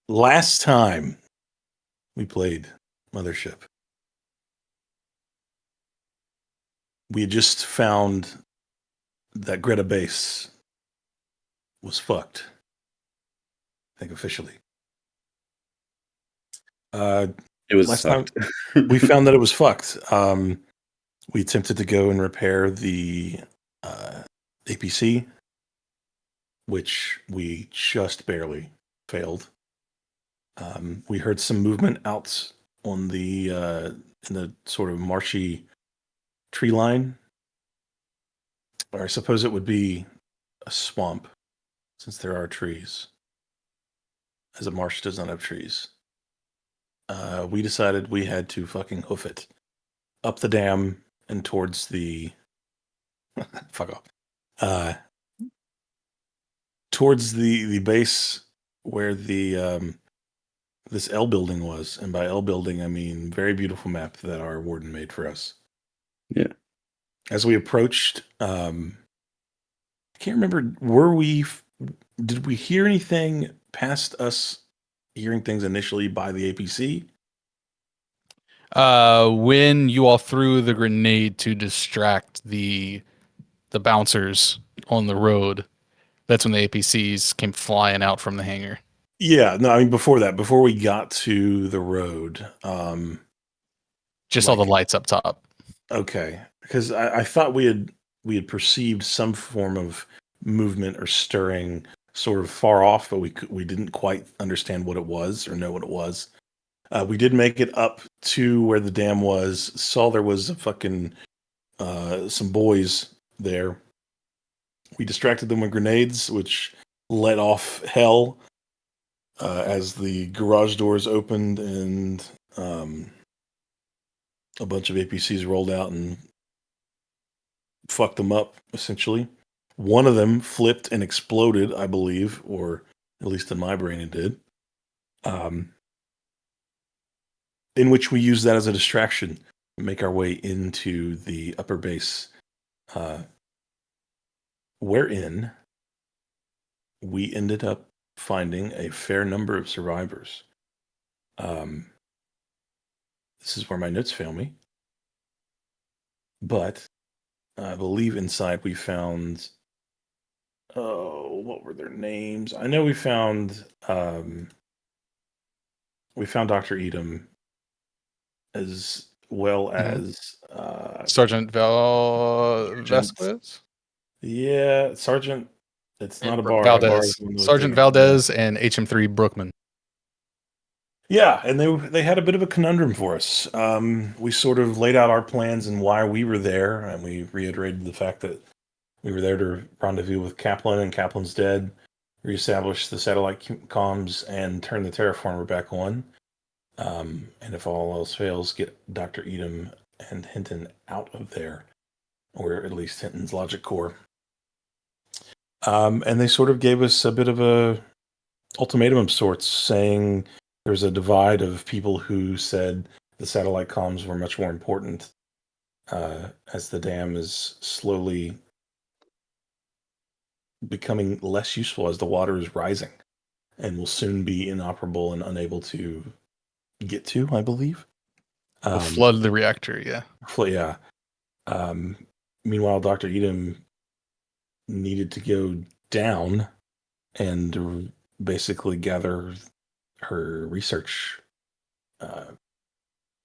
Last time we played Mothership, we had just found that Greta base was fucked. I think officially. It was Last fucked. time we found that it was fucked. We attempted to go and repair the APC, which we just barely failed. We heard some movement out on the in the sort of marshy tree line, or I suppose it would be a swamp, since there are trees, as a marsh does not have trees. We decided we had to fucking hoof it up the dam and towards the fuck off, towards the base where the this L building was, and by L building I mean very beautiful map that our warden made for us. Yeah. As we approached, I can't remember. Did we hear anything past us hearing things initially by the APC? When you all threw the grenade to distract the bouncers on the road, that's when the APCs came flying out from the hangar. Yeah, no, I mean before that, before we got to the road, just all the lights up top. Okay, because I thought we had perceived some form of movement or stirring, sort of far off, but we didn't quite understand what it was or know what it was. We did make it up to where the dam was. Saw there was a fucking some boys there. We distracted them with grenades, which let off hell as the garage doors opened and a bunch of APCs rolled out and fucked them up, essentially. One of them flipped and exploded, I believe, or at least in my brain it did. In which we used that as a distraction to make our way into the upper base, wherein we ended up finding a fair number of survivors. This is where my notes fail me. But I believe inside we found, oh, what were their names? I know we found Dr. Edem, as well as Sergeant Vasquez? Yeah, Sergeant. It's And not a Brook bar. A bar Valdez. is one of those Sergeant things. Valdez and HM3 Brookman. Yeah, and they had a bit of a conundrum for us. We sort of laid out our plans and why we were there, and we reiterated the fact that we were there to rendezvous with Kaplan, and Kaplan's dead, reestablish the satellite comms, and turn the terraformer back on. And if all else fails, get Dr. Edem and Hinten out of there, or at least Hinton's logic core. And they sort of gave us a bit of a ultimatum of sorts, saying there's a divide of people who said the satellite comms were much more important, as the dam is slowly becoming less useful as the water is rising and will soon be inoperable and unable to get to, I believe. Will flood the reactor, yeah. Yeah. Meanwhile, Dr. Edem needed to go down and basically gather her research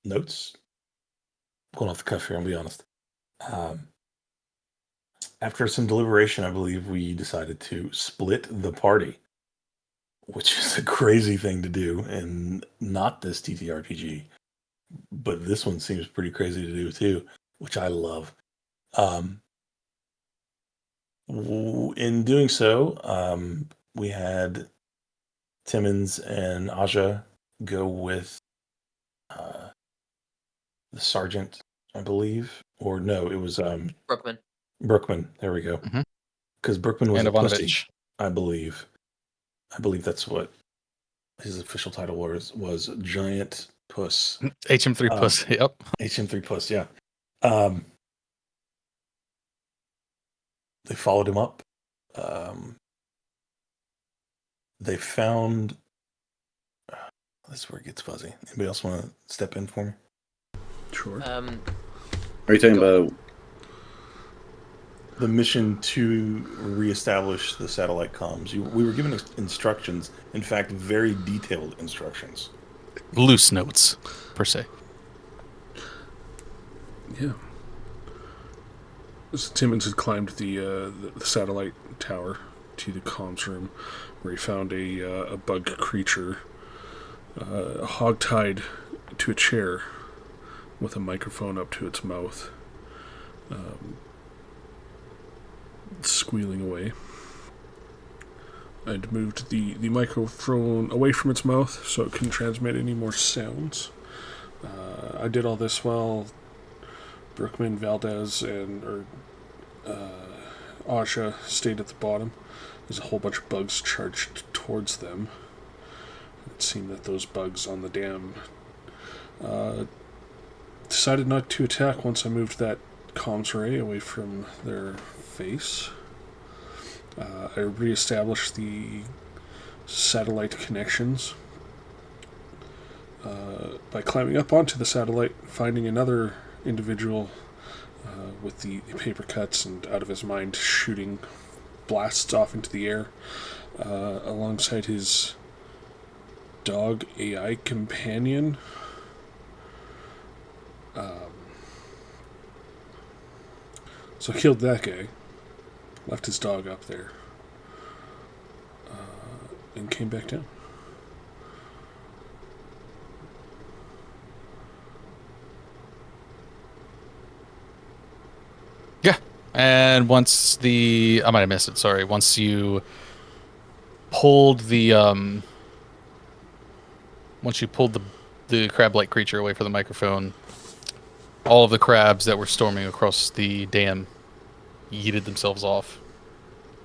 notes. Going off the cuff here, I'll be honest. After some deliberation, I believe we decided to split the party, which is a crazy thing to do, and not this ttrpg, but this one seems pretty crazy to do too, which I love. In doing so, we had Timmons and Aja go with the sergeant, I believe, or no, it was Brookman. Brookman. There we go. Because Brookman was And a pussy, Ivanovich. I believe. I believe that's what his official title was Giant Puss. HM3 Puss, yep. HM3 Puss, yeah. They followed him up. They found That's where it gets fuzzy. Anybody else want to step in for me? Sure. Are you talking about the mission to reestablish the satellite comms? We were given instructions, in fact, very detailed instructions. Loose notes, per se. Yeah. So Timmons had climbed the satellite tower to the comms room, where he found a bug creature hogtied to a chair with a microphone up to its mouth, squealing away. I'd moved the microphone away from its mouth so it couldn't transmit any more sounds. I did all this while Brookman, Valdez, and Asha stayed at the bottom. There's a whole bunch of bugs charged towards them. It seemed that those bugs on the dam decided not to attack once I moved that comms array away from their face. I reestablished the satellite connections by climbing up onto the satellite, finding another individual with the paper cuts and out of his mind shooting blasts off into the air alongside his dog AI companion. So I killed that guy, left his dog up there, and came back down. Yeah. And once I might have missed it, sorry. Once you pulled the crab-like creature away from the microphone, all of the crabs that were storming across the dam yeeted themselves off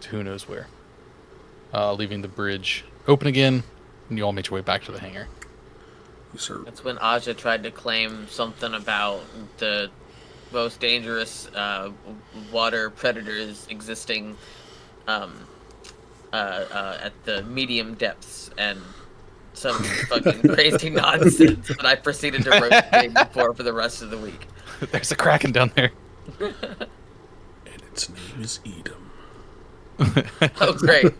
to who knows where, leaving the bridge open again, and you all made your way back to the hangar. Yes, sir. That's when Aja tried to claim something about the most dangerous water predators existing at the medium depths, and some fucking crazy nonsense that I proceeded to rotate for the rest of the week. There's a kraken down there. And its name is Edem. Oh, great.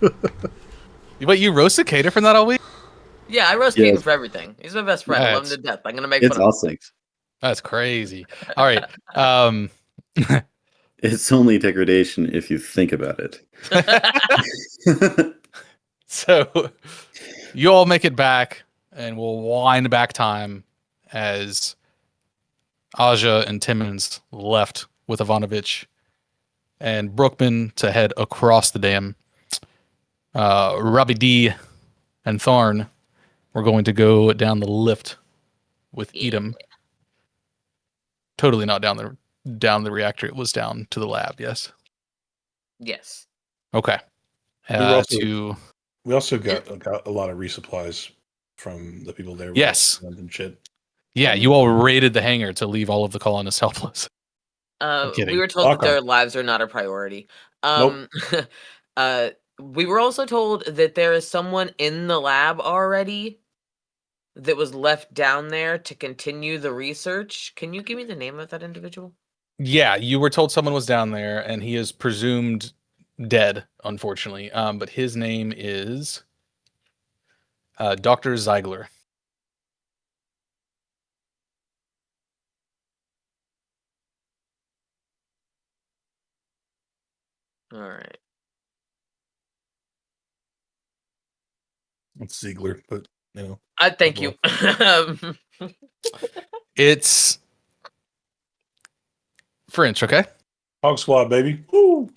Wait, you roasted Cater from that all week? Yeah, I roast Caden for everything. He's my best friend. I love him to death. I'm going to make it's fun of awesome. That's crazy. All right. It's only degradation if you think about it. So you all make it back, and we'll wind back time as Aja and Timmons left with Ivanovich and Brookman to head across the dam. Robbie D and Tharn were going to go down the lift with Edem. Totally not down the reactor. It was down to the lab. Yes. Yes. Okay. We also got a lot of resupplies from the people there. Yes. And shit. Yeah, you all raided the hangar to leave all of the colonists helpless. We were told that their lives are not a priority. Nope. We were also told that there is someone in the lab already that was left down there to continue the research. Can you give me the name of that individual? Yeah, you were told someone was down there, and he is presumed dead, unfortunately. But his name is Dr. Ziegler. All right. It's Ziegler, but you know. Thank you. It's French, okay? Hog Squad, baby. Woo!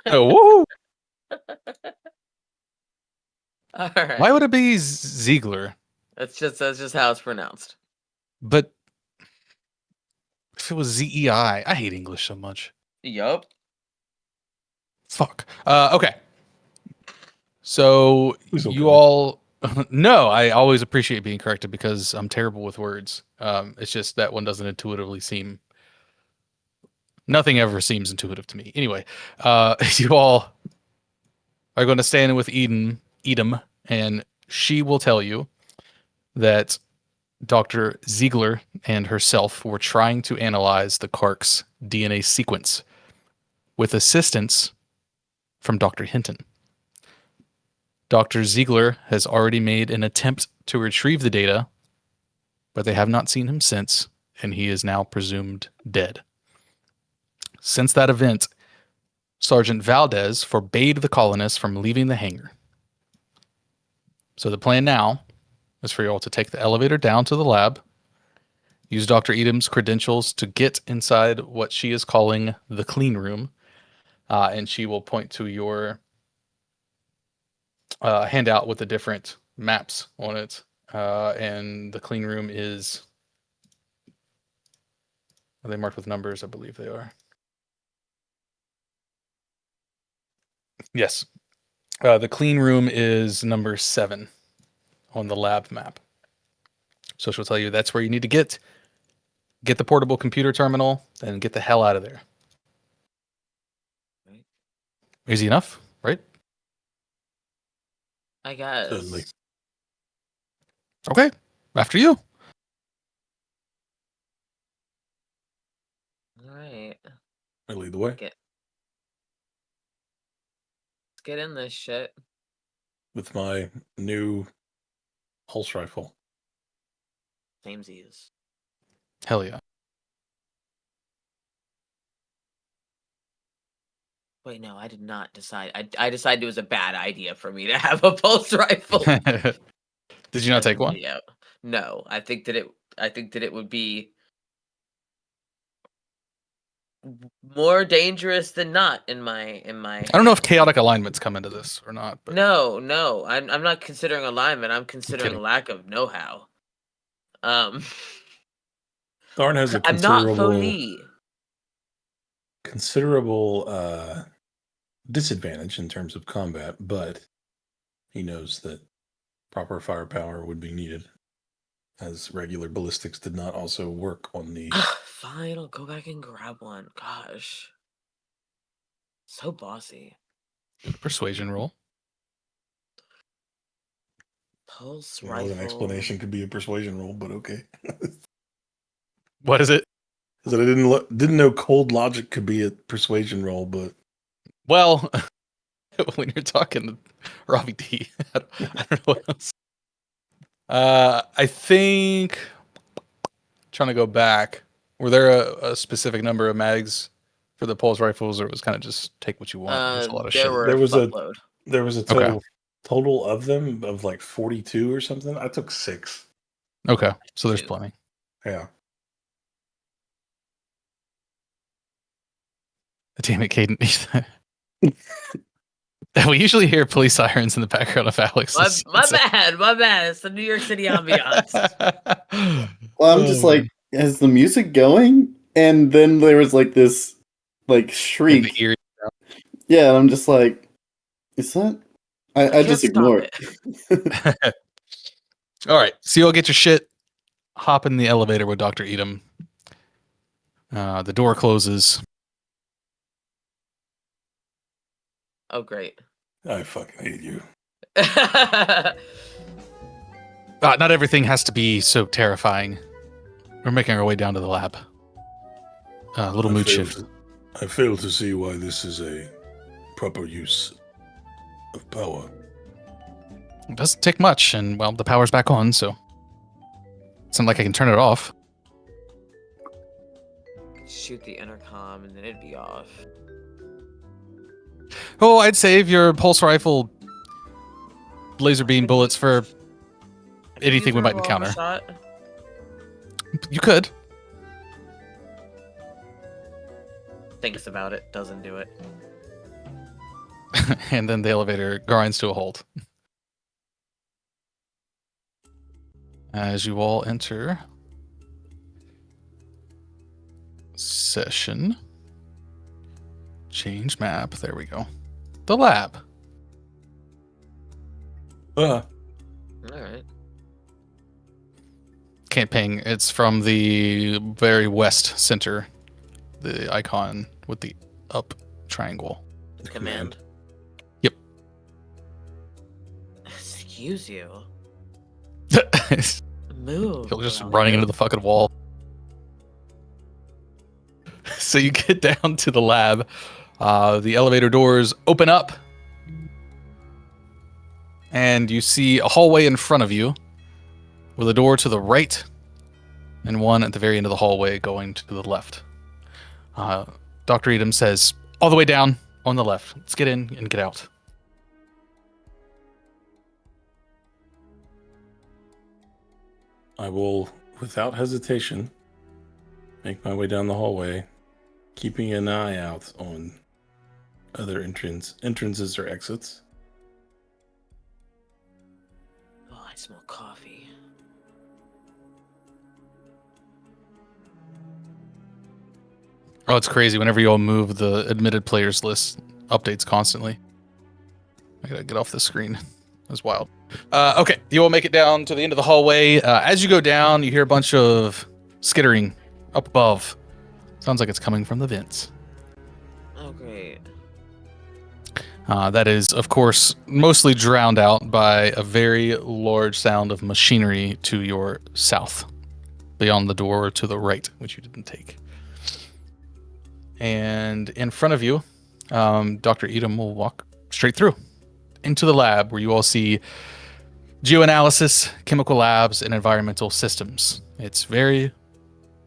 Oh, woo! All right. Why would it be Ziegler? That's just how it's pronounced. But if it was Z-E-I, I hate English so much. Yup. Fuck. Okay. So Please don't you come all... No, I always appreciate being corrected because I'm terrible with words. It's just that one doesn't intuitively seem... Nothing ever seems intuitive to me. Anyway, you all are going to stand in with Edem, and she will tell you that Dr. Ziegler and herself were trying to analyze the Kark's DNA sequence with assistance from Dr. Hinten. Dr. Ziegler has already made an attempt to retrieve the data, but they have not seen him since, and he is now presumed dead. Since that event, Sergeant Valdez forbade the colonists from leaving the hangar. So the plan now is for you all to take the elevator down to the lab, use Dr. Edem's credentials to get inside what she is calling the clean room, and she will point to your handout with the different maps on it. And the clean room is... Are they marked with numbers? I believe they are. Yes. The clean room is number 7 on the lab map. So she'll tell you that's where you need to get the portable computer terminal and get the hell out of there. Right. Easy enough, right? I guess. Certainly. Okay. After you. All right. I lead the way. Let's get in this shit. With my new pulse rifle. Samesies. Hell yeah. Wait, no, I did not decide. I decided it was a bad idea for me to have a pulse rifle. Did you not take one? Yeah. No, I think that it would be more dangerous than not in my. I don't know if chaotic alignments come into this or not, but No, I'm not considering alignment. I'm considering kidding. lack of know-how. Tharn has a I'm not fully. considerable disadvantage in terms of combat, but he knows that proper firepower would be needed, as regular ballistics did not also work on the... Fine, I'll go back and grab one. Gosh. So bossy. persuasion roll. Pulse You know, rifle. an explanation could be a persuasion roll, but okay. What is it? Because I didn't know cold logic could be a persuasion roll, but Well, when you're talking Robbie D, I don't know what else. I think, trying to go back, were there a specific number of mags for the pulse rifles, or it was kind of just take what you want? There's a lot of shit. There was a fuckload. there was a total of them of like 42 or something. I took 6. Okay, so there's 2. plenty. Yeah. Damn it, Caden. We usually hear police sirens in the background of Alex. My bad. It's the New York City ambiance. Well, I'm just like, is the music going? And then there was like this, like, shriek. The eerie Yeah, and I'm just like, is that? I just ignore it. All right, so you all get your shit, hop in the elevator with Dr. Edem. The door closes. Oh, great. I fucking hate you. Not everything has to be so terrifying. We're making our way down to the lab. Little mood shift. I fail to see why this is a proper use of power. It doesn't take much, and, well, the power's back on, so it's not like I can turn it off. Shoot the intercom and then it'd be off. Oh, I'd save your pulse rifle laser beam bullets for anything we might encounter. Shot? You could. Thinks about it, doesn't do it. And then the elevator grinds to a halt. As you all enter session, change map. There we go. The lab. All right. Can't ping. It's from the very west center. The icon with the up triangle. Command. Yep. Excuse you. Move. He'll just Veronica. running into the fucking wall. So you get down to the lab. The elevator doors open up. And you see a hallway in front of you with a door to the right and one at the very end of the hallway going to the left. Dr. Edem says, all the way down on the left. Let's get in and get out. I will, without hesitation, make my way down the hallway, keeping an eye out on other entrances or exits. Oh, I smell coffee. Oh, it's crazy. Whenever you all move, the admitted players list updates constantly. I gotta get off the screen. That's wild. Okay, you all make it down to the end of the hallway. As you go down, you hear a bunch of skittering up above. Sounds like it's coming from the vents. Oh, great. That is, of course, mostly drowned out by a very large sound of machinery to your south, beyond the door to the right, which you didn't take. And in front of you, Dr. Edem will walk straight through into the lab where you all see geoanalysis, chemical labs, and environmental systems. It's very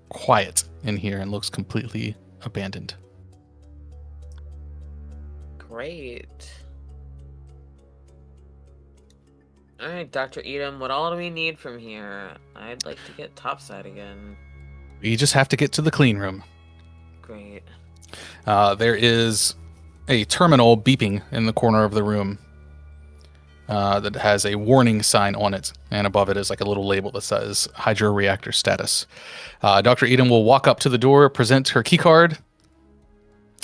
quiet in here and looks completely abandoned. Great. All right, Dr. Edem, what all do we need from here? I'd like to get topside again. You just have to get to the clean room. Great. There is a terminal beeping in the corner of the room that has a warning sign on it, and above it is like a little label that says hydroreactor status. Dr. Edem will walk up to the door, present her keycard,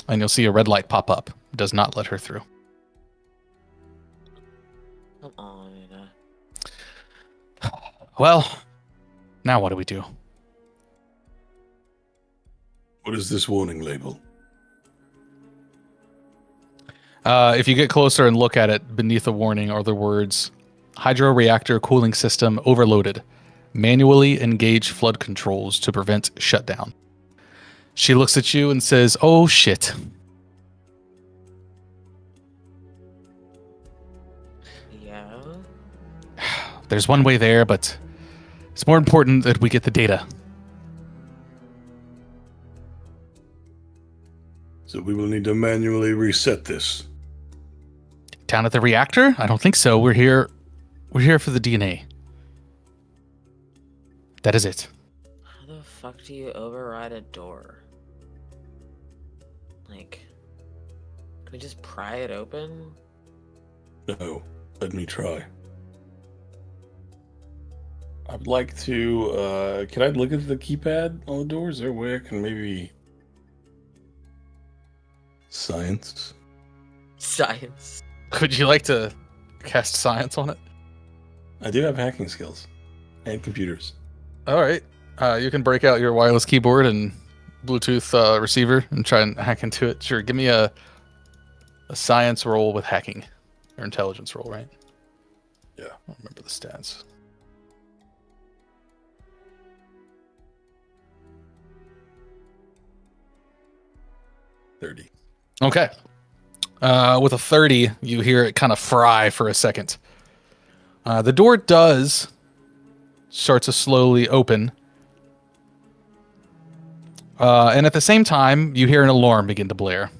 and you'll see a red light pop up. Does not let her through. Come on. Well, now what do we do? What is this warning label? If you get closer and look at it, beneath the warning are the words, hydroreactor cooling system overloaded. Manually engage flood controls to prevent shutdown. She looks at you and says, oh shit. Yeah? There's one way there, but it's more important that we get the data. So we will need to manually reset this. Down at the reactor? I don't think so. We're here for the DNA. That is it. How the fuck do you override a door? Like, can we just pry it open? No, let me try. I would like to, can I look at the keypad on the door? Is there a way I can maybe... Science? Science. Would you like to cast science on it? I do have hacking skills. And computers. All right. You can break out your wireless keyboard and Bluetooth receiver and try and hack into it. Sure, give me a science roll with hacking. Or intelligence roll, right? Yeah. I don't remember the stats. $30. Okay. With a 30, you hear it kind of fry for a second. The door does start to slowly open. And at the same time, you hear an alarm begin to blare.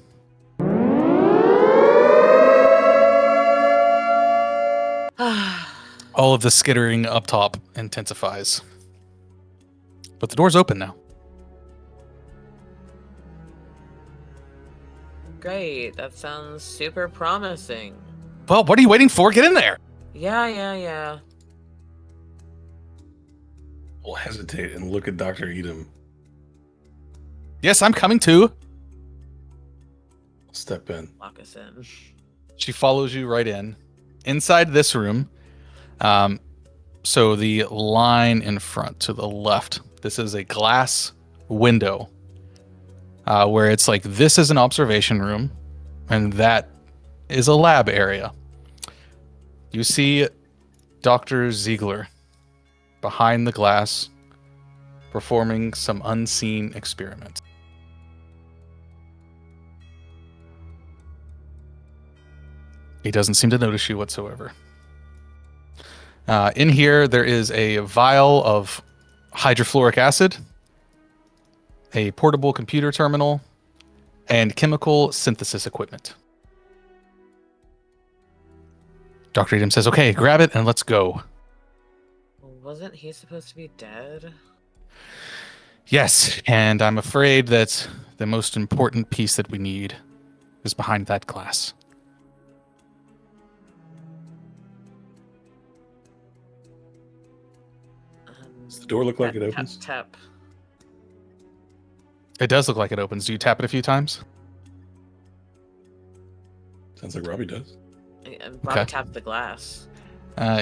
All of the skittering up top intensifies. But the door's open now. Great. That sounds super promising. Well, what are you waiting for? Get in there. Yeah. I'll hesitate and look at Dr. Edem. Yes, I'm coming too. I'll step in. Lock us in. She follows you right in. Inside this room, so the line in front to the left, this is a glass window where it's like this is an observation room and that is a lab area. You see Dr. Ziegler behind the glass, performing some unseen experiment. He doesn't seem to notice you whatsoever. In here, there is a vial of hydrofluoric acid, a portable computer terminal, and chemical synthesis equipment. Dr. Edem says, okay, grab it and let's go. Wasn't he supposed to be dead? Yes, and I'm afraid that the most important piece that we need is behind that glass. Does the door look like it opens? Tap. It does look like it opens. Do you tap it a few times? Sounds like Robbie does. Robbie Okay. tapped the glass.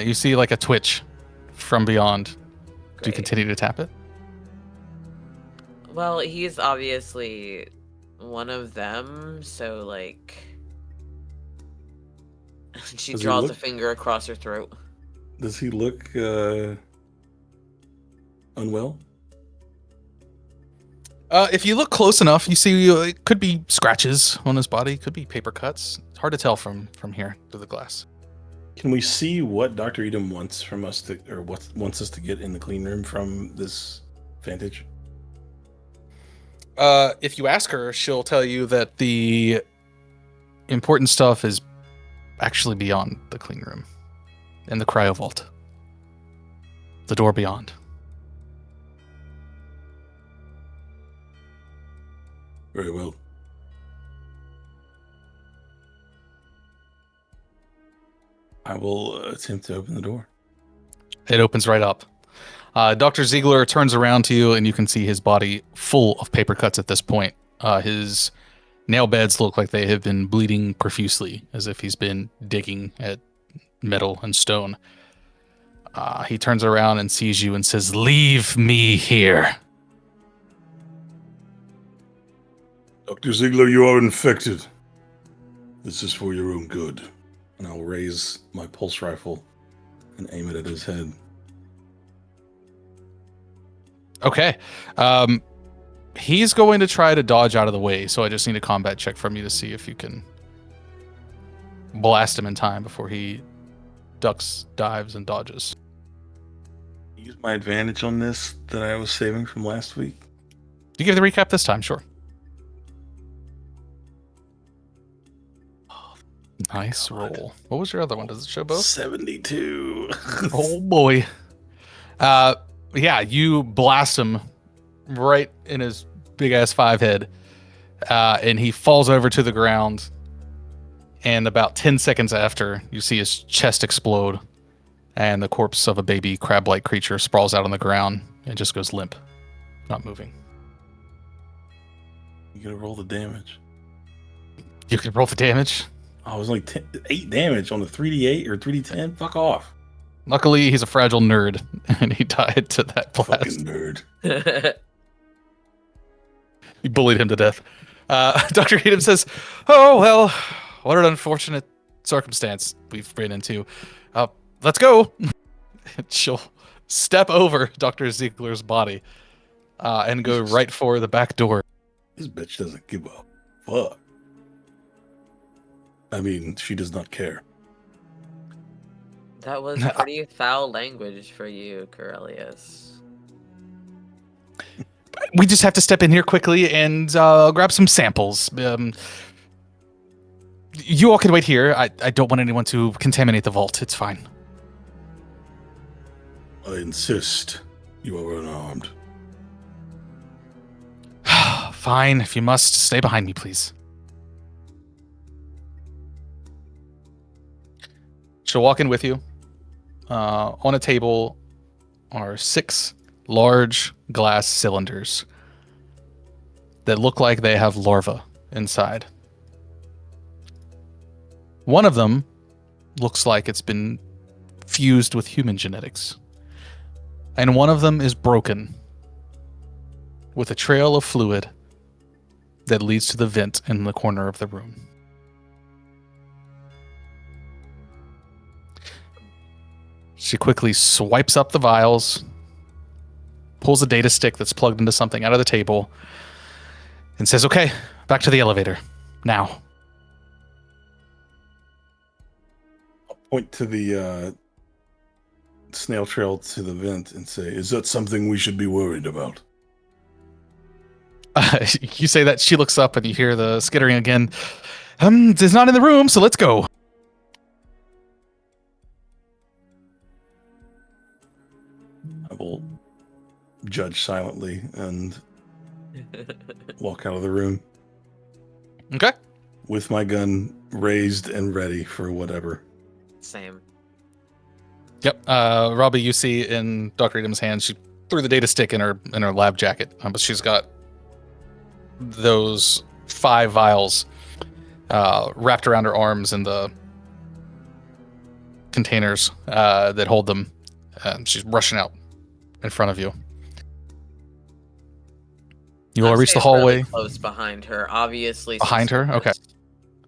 You see like a twitch from beyond. Do you Great. continue to tap it? Well, he's obviously one of them, so like she Does he draws a look- finger across her throat. Does he look unwell? If you look close enough, you see it could be scratches on his body, could be paper cuts. It's hard to tell from here through the glass. Can we see what Dr. Edem wants from us to, or what wants us to get in the clean room from this vantage? If you ask her, she'll tell you that the important stuff is actually beyond the clean room, in the cryo vault, the door beyond. Very well. I will attempt to open the door. It opens right up. Dr. Ziegler turns around to you, and you can see his body full of paper cuts at this point. His nail beds look like they have been bleeding profusely, as if he's been digging at metal and stone. He turns around and sees you and says, "Leave me here." Dr. Ziegler, you are infected. This is for your own good. And I'll raise my pulse rifle and aim it at his head. Okay. He's going to try to dodge out of the way, so I just need a combat check from you to see if you can blast him in time before he ducks, dives, and dodges. Use my advantage on this that I was saving from last week. You give the recap this time, sure. Nice roll. What was your other one? Does it show both? 72. Oh boy. Yeah, you blast him right in his big ass 5 head. And he falls over to the ground. And about 10 seconds after, you see his chest explode. And the corpse of a baby crab-like creature sprawls out on the ground and just goes limp, not moving. You gotta roll the damage. You can roll the damage. Oh, it was only 8 damage on the 3d8 or 3d10? Fuck off. Luckily, he's a fragile nerd, and he died to that blast. Fucking nerd. You bullied him to death. Dr. Edem says, "Oh, well, what an unfortunate circumstance we've ran into. Let's go." And she'll step over Dr. Ziegler's body and go right for the back door. This bitch doesn't give a fuck. I mean, she does not care. That was pretty foul language for you, Corellius. We just have to step in here quickly and grab some samples. You all can wait here. I don't want anyone to contaminate the vault. It's fine. I insist you are unarmed. Fine. If you must, stay behind me, please. She'll walk in with you. On a table are 6 large glass cylinders that look like they have larvae inside. One of them looks like it's been fused with human genetics. And one of them is broken with a trail of fluid that leads to the vent in the corner of the room. She quickly swipes up the vials pulls a data stick that's plugged into something out of the table, and says, "Okay, back to the elevator now." I'll point to the snail trail to the vent and say, "Is that something we should be worried about?" You say that, she looks up, and you hear the skittering again. It's not in the room, so let's go. I will judge silently and walk out of the room Okay. with my gun raised and ready for whatever. Same. Yep. Robbie, you see in Dr. Edem's hand, she threw the data stick in her lab jacket, but she's got those 5 vials wrapped around her arms in the containers that hold them. She's rushing out in front of you. You all reach the hallway. Really close behind her, obviously. Behind her? Okay. suspicious.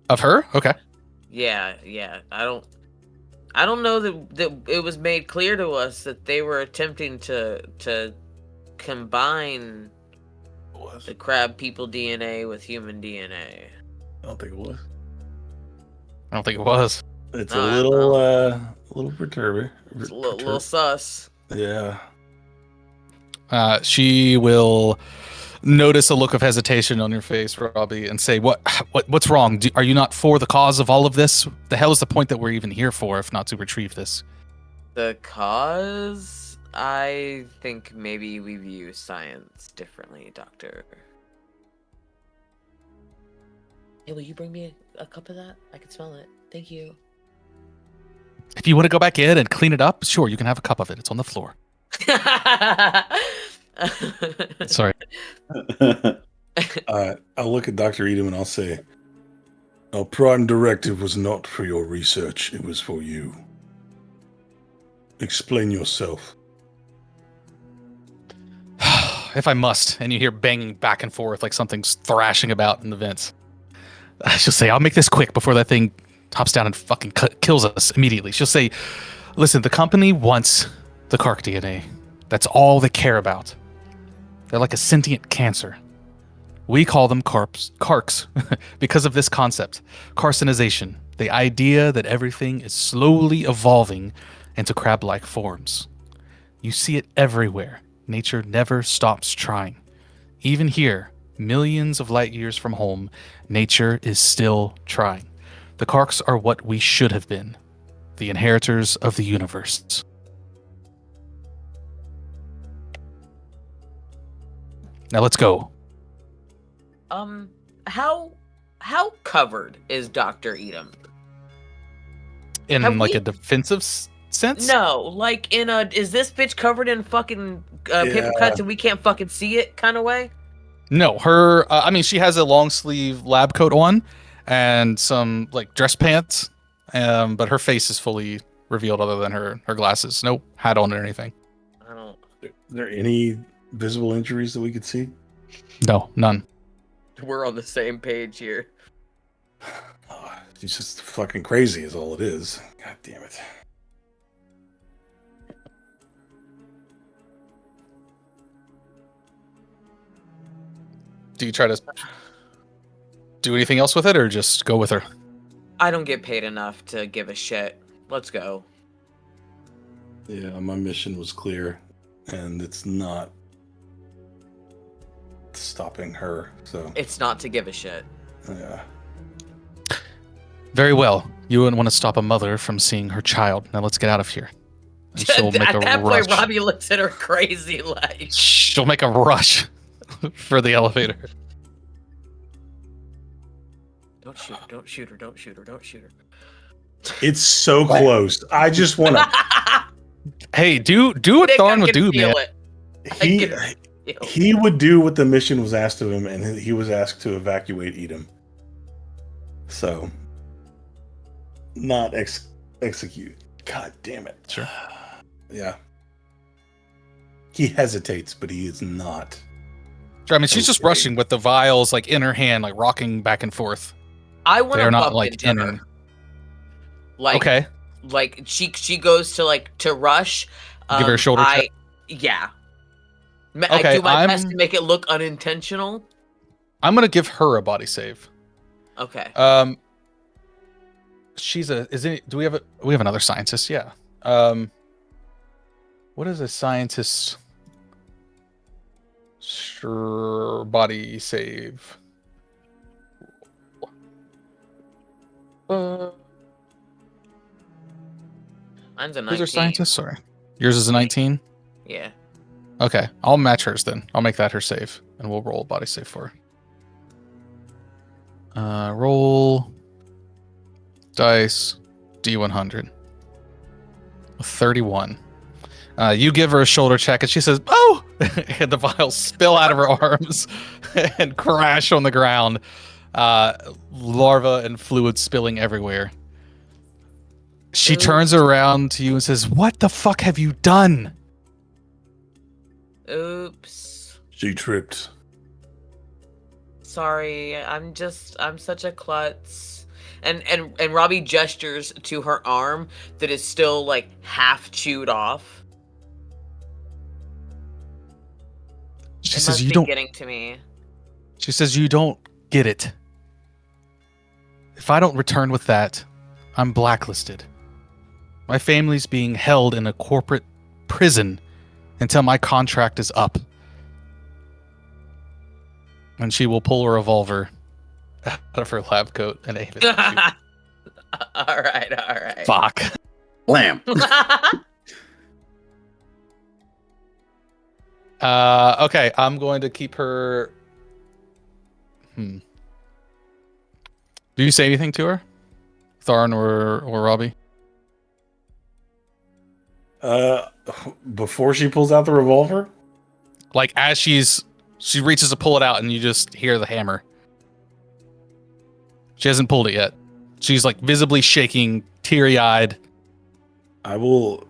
Of her? Okay. Yeah. I don't know that it was made clear to us that they were attempting to combine the crab people DNA with human DNA. I don't think it was. I don't think it was. It's No, a I little perturbing. It's a little sus. Yeah. She will notice a look of hesitation on your face, Robbie, and say, "What's wrong? Are you not for the cause of all of this? The hell is the point that we're even here for, if not to retrieve this?" The cause? I think maybe we view science differently, Doctor. Hey, will you bring me a cup of that? I can smell it. Thank you. If you want to go back in and clean it up, sure, you can have a cup of it. It's on the floor. Sorry. I'll look at Dr. Edem and I'll say, "Our prime directive was not for your research. It was for you. Explain yourself." If I must, and you hear banging back and forth like something's thrashing about in the vents, she'll say, "I'll make this quick before that thing hops down and fucking kills us immediately." She'll say, "Listen, the company wants the Kark DNA. That's all they care about. They're like a sentient cancer. We call them Karks because of this concept, carcinization, the idea that everything is slowly evolving into crab-like forms. You see it everywhere. Nature never stops trying. Even here, millions of light years from home, nature is still trying. The Karks are what we should have been, the inheritors of the universe." Now let's go. How covered is Dr. Edem? In Have like we- a defensive sense? No, like in a is this bitch covered in fucking paper Yeah. cuts and we can't fucking see it kind of way? No, her. I mean, she has a long sleeve lab coat on and some like dress pants, but her face is fully revealed other than her glasses. No hat on or anything. I don't. Are there any visible injuries that we could see? No, none. We're on the same page here. Oh, she's just fucking crazy is all it is. God damn it. Do you try to do anything else with it, or just go with her? I don't get paid enough to give a shit. Let's go. Yeah, my mission was clear, and it's not stopping her, so It's not to give a shit. yeah. Very well. You wouldn't want to stop a mother from seeing her child. Now let's get out of here. And she'll make At a that rush. point, Robbie looks at her crazy like. She'll make a rush for the elevator. Don't shoot her! Don't shoot her! Don't shoot her! Don't shoot her! It's so close. I just want to. Hey, do what Nick, I Tharn would can do, feel man. it. He would do what the mission was asked of him, and he was asked to evacuate Edem. So, not execute. God damn it. Sure. Yeah. He hesitates, but he is not. Sure, I mean, she's just Okay. rushing with the vials like in her hand, like rocking back and forth. I want They're to not bump like into in her. her. Like, Okay. like she goes to rush. Give her a shoulder I, yeah. Okay, I do my best to make it look unintentional. I'm gonna give her a body save. Okay. Do we have another scientist? Yeah. What is a scientist's body save? Mine's a 19. Who's our scientist? Sorry. Yours is a 19? Yeah. Okay, I'll match hers then. I'll make that her save, and we'll roll a body save for her. Roll dice D100. 31. You give her a shoulder check, and she says, "Oh!" and the vials spill out of her arms and crash on the ground. Larva and fluid spilling everywhere. She turns around to you and says, "What the fuck have you done?" Oops. She tripped. Sorry, I'm such a klutz. And Robbie gestures to her arm that is still like half chewed off. She It says, must "You be don't." getting to me. She says, "You don't get it. If I don't return with that, I'm blacklisted. My family's being held in a corporate prison until my contract is up." And she will pull a revolver out of her lab coat and aim it at you. All right. Fuck. Blam. Okay, I'm going to keep her. Do you say anything to her, Tharn or Robbie? Before she pulls out the revolver? Like as she reaches to pull it out, and you just hear the hammer. She hasn't pulled it yet. She's like visibly shaking, teary-eyed. I'll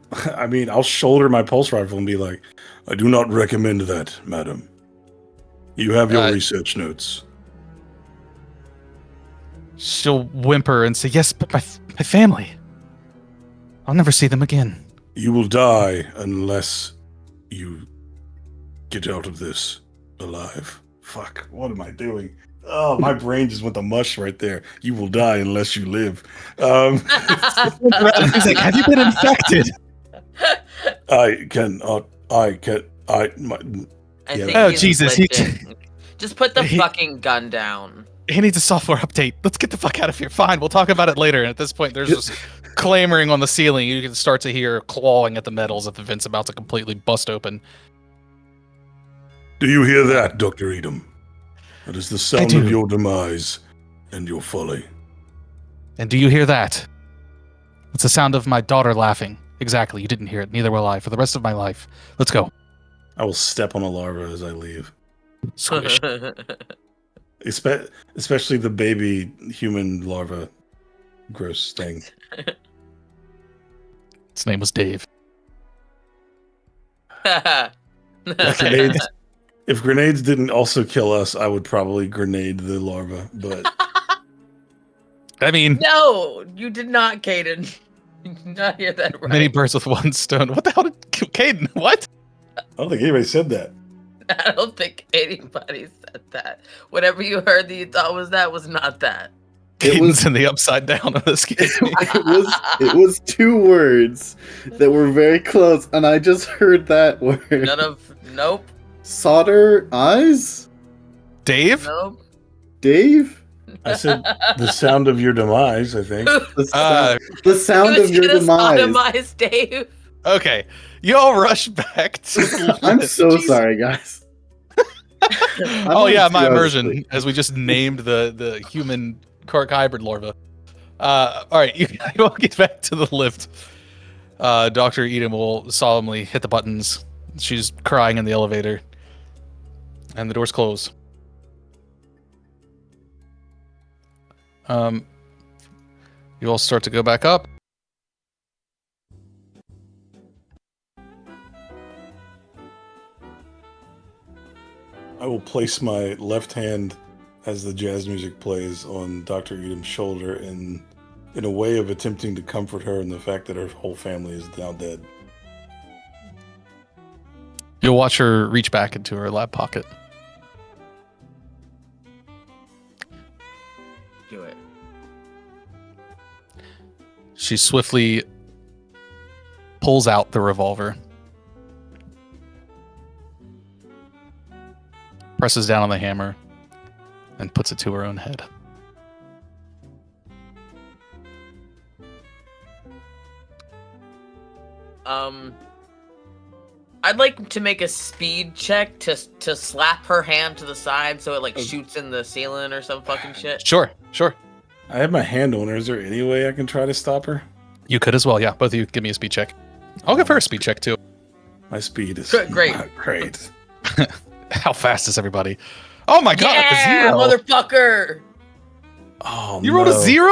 shoulder my pulse rifle and be like, "I do not recommend that, madam. You have your research notes." She'll whimper and say, "Yes, but my family. I'll never see them again." You will die unless you get out of this alive. Fuck, what am I doing? Oh, my brain just went to mush right there. You will die unless you live. He's like, "Have you been infected?" I think Oh, he's Jesus, legit. Just put the fucking gun down. He needs a software update. Let's get the fuck out of here. Fine, we'll talk about it later. And at this point, there's just clamoring on the ceiling. You can start to hear clawing at the metals if the vent's about to completely bust open. Do you hear that, Dr. Edem? That is the sound do. of your demise and your folly. And do you hear that? It's the sound of my daughter laughing. Exactly, you didn't hear it. Neither will I for the rest of my life. Let's go. I will step on a larva as I leave. Squish. Especially the baby human larva. Gross thing. Its name was Dave. If grenades didn't also kill us, I would probably grenade the larva, but... I mean... No, you did not, Caden. You did not hear that right. Many birds with one stone. What the hell did... Caden, what? I don't think anybody said that. I don't think anybody said that. Whatever you heard that you thought was that was not that. Caden's in the upside down of this game. It was two words that were very close, and I just heard that word. Nope. Solder eyes? Dave? Nope. Dave? I said the sound of your demise, I think. The sound of your demise. Demise, Dave. Okay. Y'all rush back to... I'm so sorry, guys. Oh yeah, my immersion, as we just named the human Kark hybrid larva. Alright, you all get back to the lift. Dr. Edem will solemnly hit the buttons. She's crying in the elevator. And the doors close. You all start to go back up. I will place my left hand as the jazz music plays on Dr. Edem's shoulder in a way of attempting to comfort her in the fact that her whole family is now dead. You'll watch her reach back into her lab pocket. Do it. She swiftly pulls out the revolver, presses down on the hammer, and puts it to her own head. I'd like to make a speed check to slap her hand to the side so it like shoots in the ceiling or some fucking shit. Sure. I have my hand on her. Is there any way I can try to stop her? You could as well, yeah. Both of you give me a speed check. I'll give her a speed check too. My speed is Great. not great. How fast is everybody? Oh my god, Yeah, a 0. motherfucker! Oh, You rolled a 0?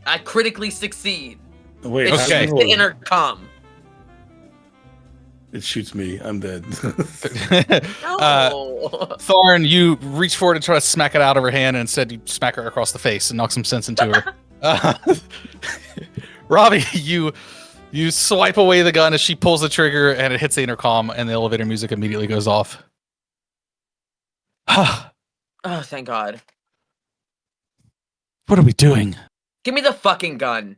I critically succeed. Wait, It Okay. shoots the intercom. It shoots me. I'm dead. No. Tharn, you reach forward and try to smack it out of her hand, and instead you smack her across the face and knock some sense into her. Robbie, you swipe away the gun as she pulls the trigger, and it hits the intercom, and the elevator music immediately goes off. Oh, thank God. What are we doing? Give me the fucking gun.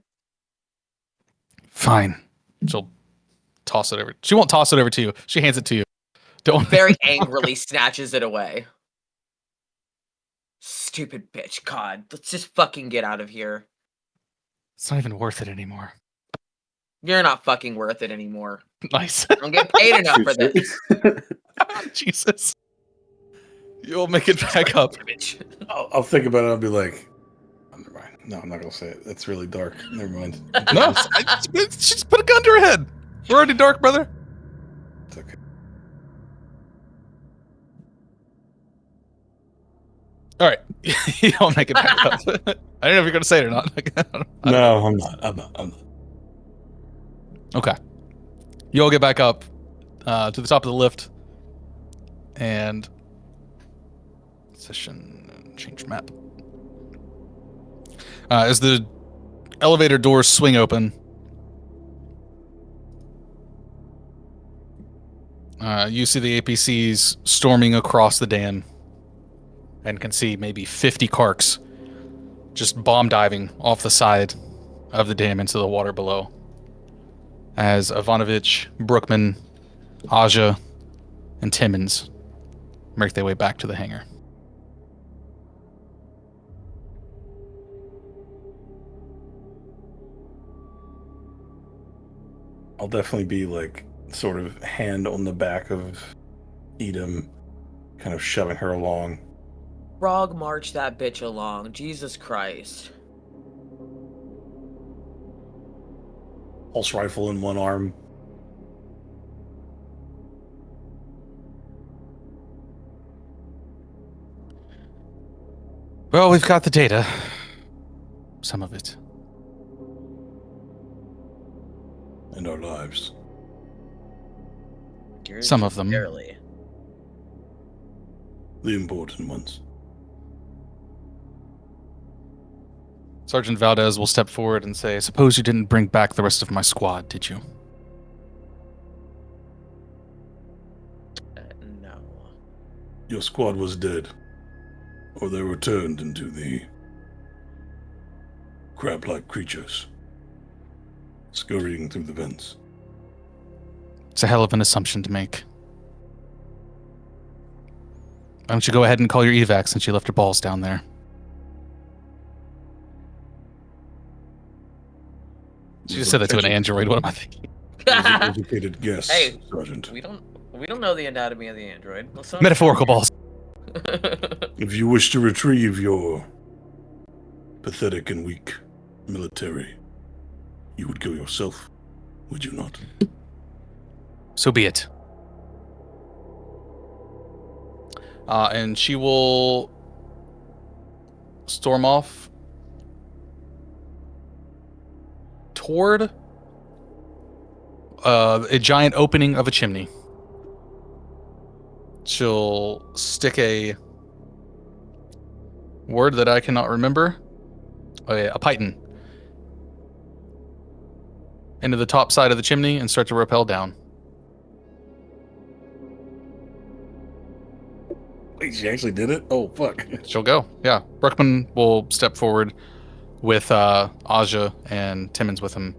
Fine. She'll toss it over. She won't toss it over to you. She hands it to you. Don't. Very angrily snatches it away. Stupid bitch. God, let's just fucking get out of here. It's not even worth it anymore. You're not fucking worth it anymore. Nice. I don't get paid enough for this. Jesus. You'll make it back up. Bitch. I'll think about it. I'll be like, oh, never mind. No, I'm not gonna say it. That's really dark. Never mind. No, she just put a gun to her head. We're already dark, brother. It's okay. All right. You'll make it back up. I don't know if you're going to say it or not. No, I'm not. I'm not. Okay. You all get back up to the top of the lift. And session change map. As the elevator doors swing open, you see the APCs storming across the dam and can see maybe 50 Karks just bomb diving off the side of the dam into the water below. As Ivanovich, Brookman, Aja, and Timmons make their way back to the hangar. I'll definitely be like sort of hand on the back of Edem, kind of shoving her along. Frog march that bitch along. Jesus Christ. Pulse rifle in one arm. Well, we've got the data. Some of it. And our lives. Some of them. Barely. The important ones. Sergeant Valdez will step forward and say, "Suppose you didn't bring back the rest of my squad, did you?" No. Your squad was dead. Or they were turned into the crab-like creatures. Scurrying through the vents. It's a hell of an assumption to make. Why don't you go ahead and call your evac since you left your balls down there? She just said that to an android. What am I thinking? It was an educated guess, Hey, Sergeant. we don't know the anatomy of the android. Let's not- Metaphorical balls. If you wish to retrieve your pathetic and weak military, you would go yourself, would you not? So be it. And she will storm off toward a giant opening of a chimney. She'll stick a word that I cannot remember. A python into the top side of the chimney and start to rappel down. Wait, she actually did it? Oh, fuck. She'll go. Yeah. Bruckman will step forward with Aja and Timmons with him.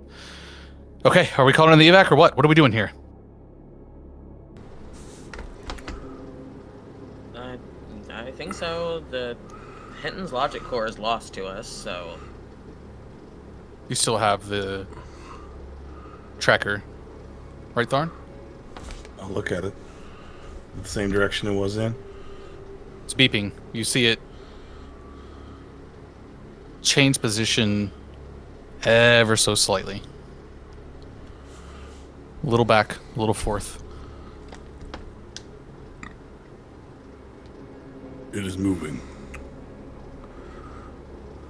Okay, are we calling in the evac or what? What are we doing here? I think so. The Hinten's logic core is lost to us, so... You still have the tracker, right, Tharn? I'll look at it. The same direction it was in. It's beeping. You see it change position ever so slightly. A little back, a little forth. It is moving.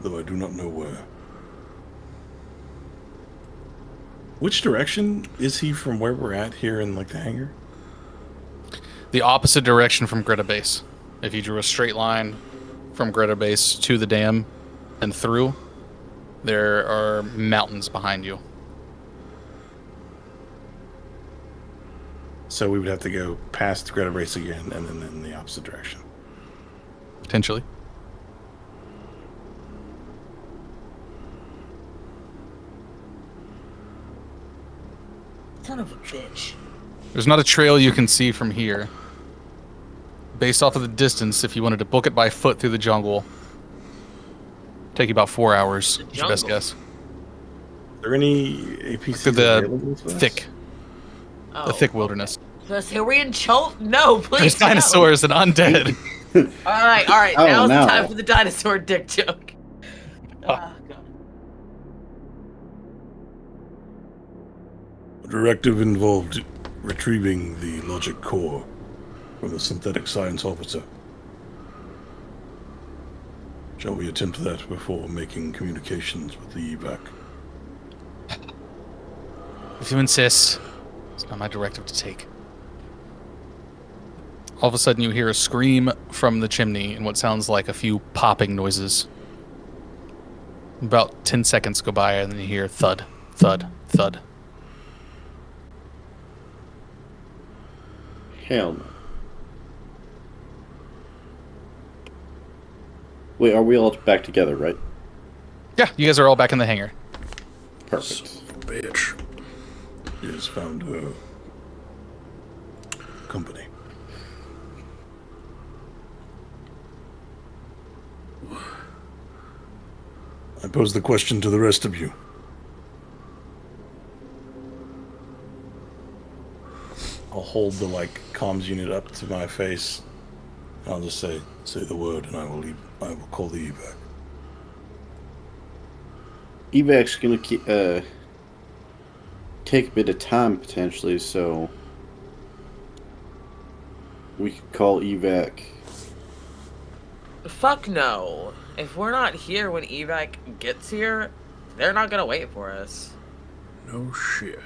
Though I do not know where. Which direction is he from where we're at here in, like, the hangar? The opposite direction from Greta Base. If you drew a straight line from Greta Base to the dam and through, there are mountains behind you. So we would have to go past Greta Base again and then in the opposite direction. Potentially. Son of a bitch. There's not a trail you can see from here. Based off of the distance, if you wanted to book it by foot through the jungle, take you about 4 hours. The Is your best jungle? guess. Are there any APCs Through the available to us? thick, Oh. the thick wilderness. Are we in Chult? No, please. There's no. dinosaurs and undead. Alright. Oh, Now's no. the time for the dinosaur dick joke. God. The directive involved retrieving the logic core from the synthetic science officer. Shall we attempt that before making communications with the evac? If you insist, it's not my directive to take. All of a sudden, you hear a scream from the chimney and what sounds like a few popping noises. About 10 seconds go by, and then you hear thud, thud, thud. Hell no. Wait, are we all back together, right? Yeah, you guys are all back in the hangar. Perfect. Bitch. He has found her company. I pose the question to the rest of you. I'll hold the, like, comms unit up to my face. I'll just say the word, and I will call the evac. Evac's gonna take a bit of time potentially, so we could call evac. Fuck no. If we're not here when evac gets here, they're not gonna wait for us. No shit.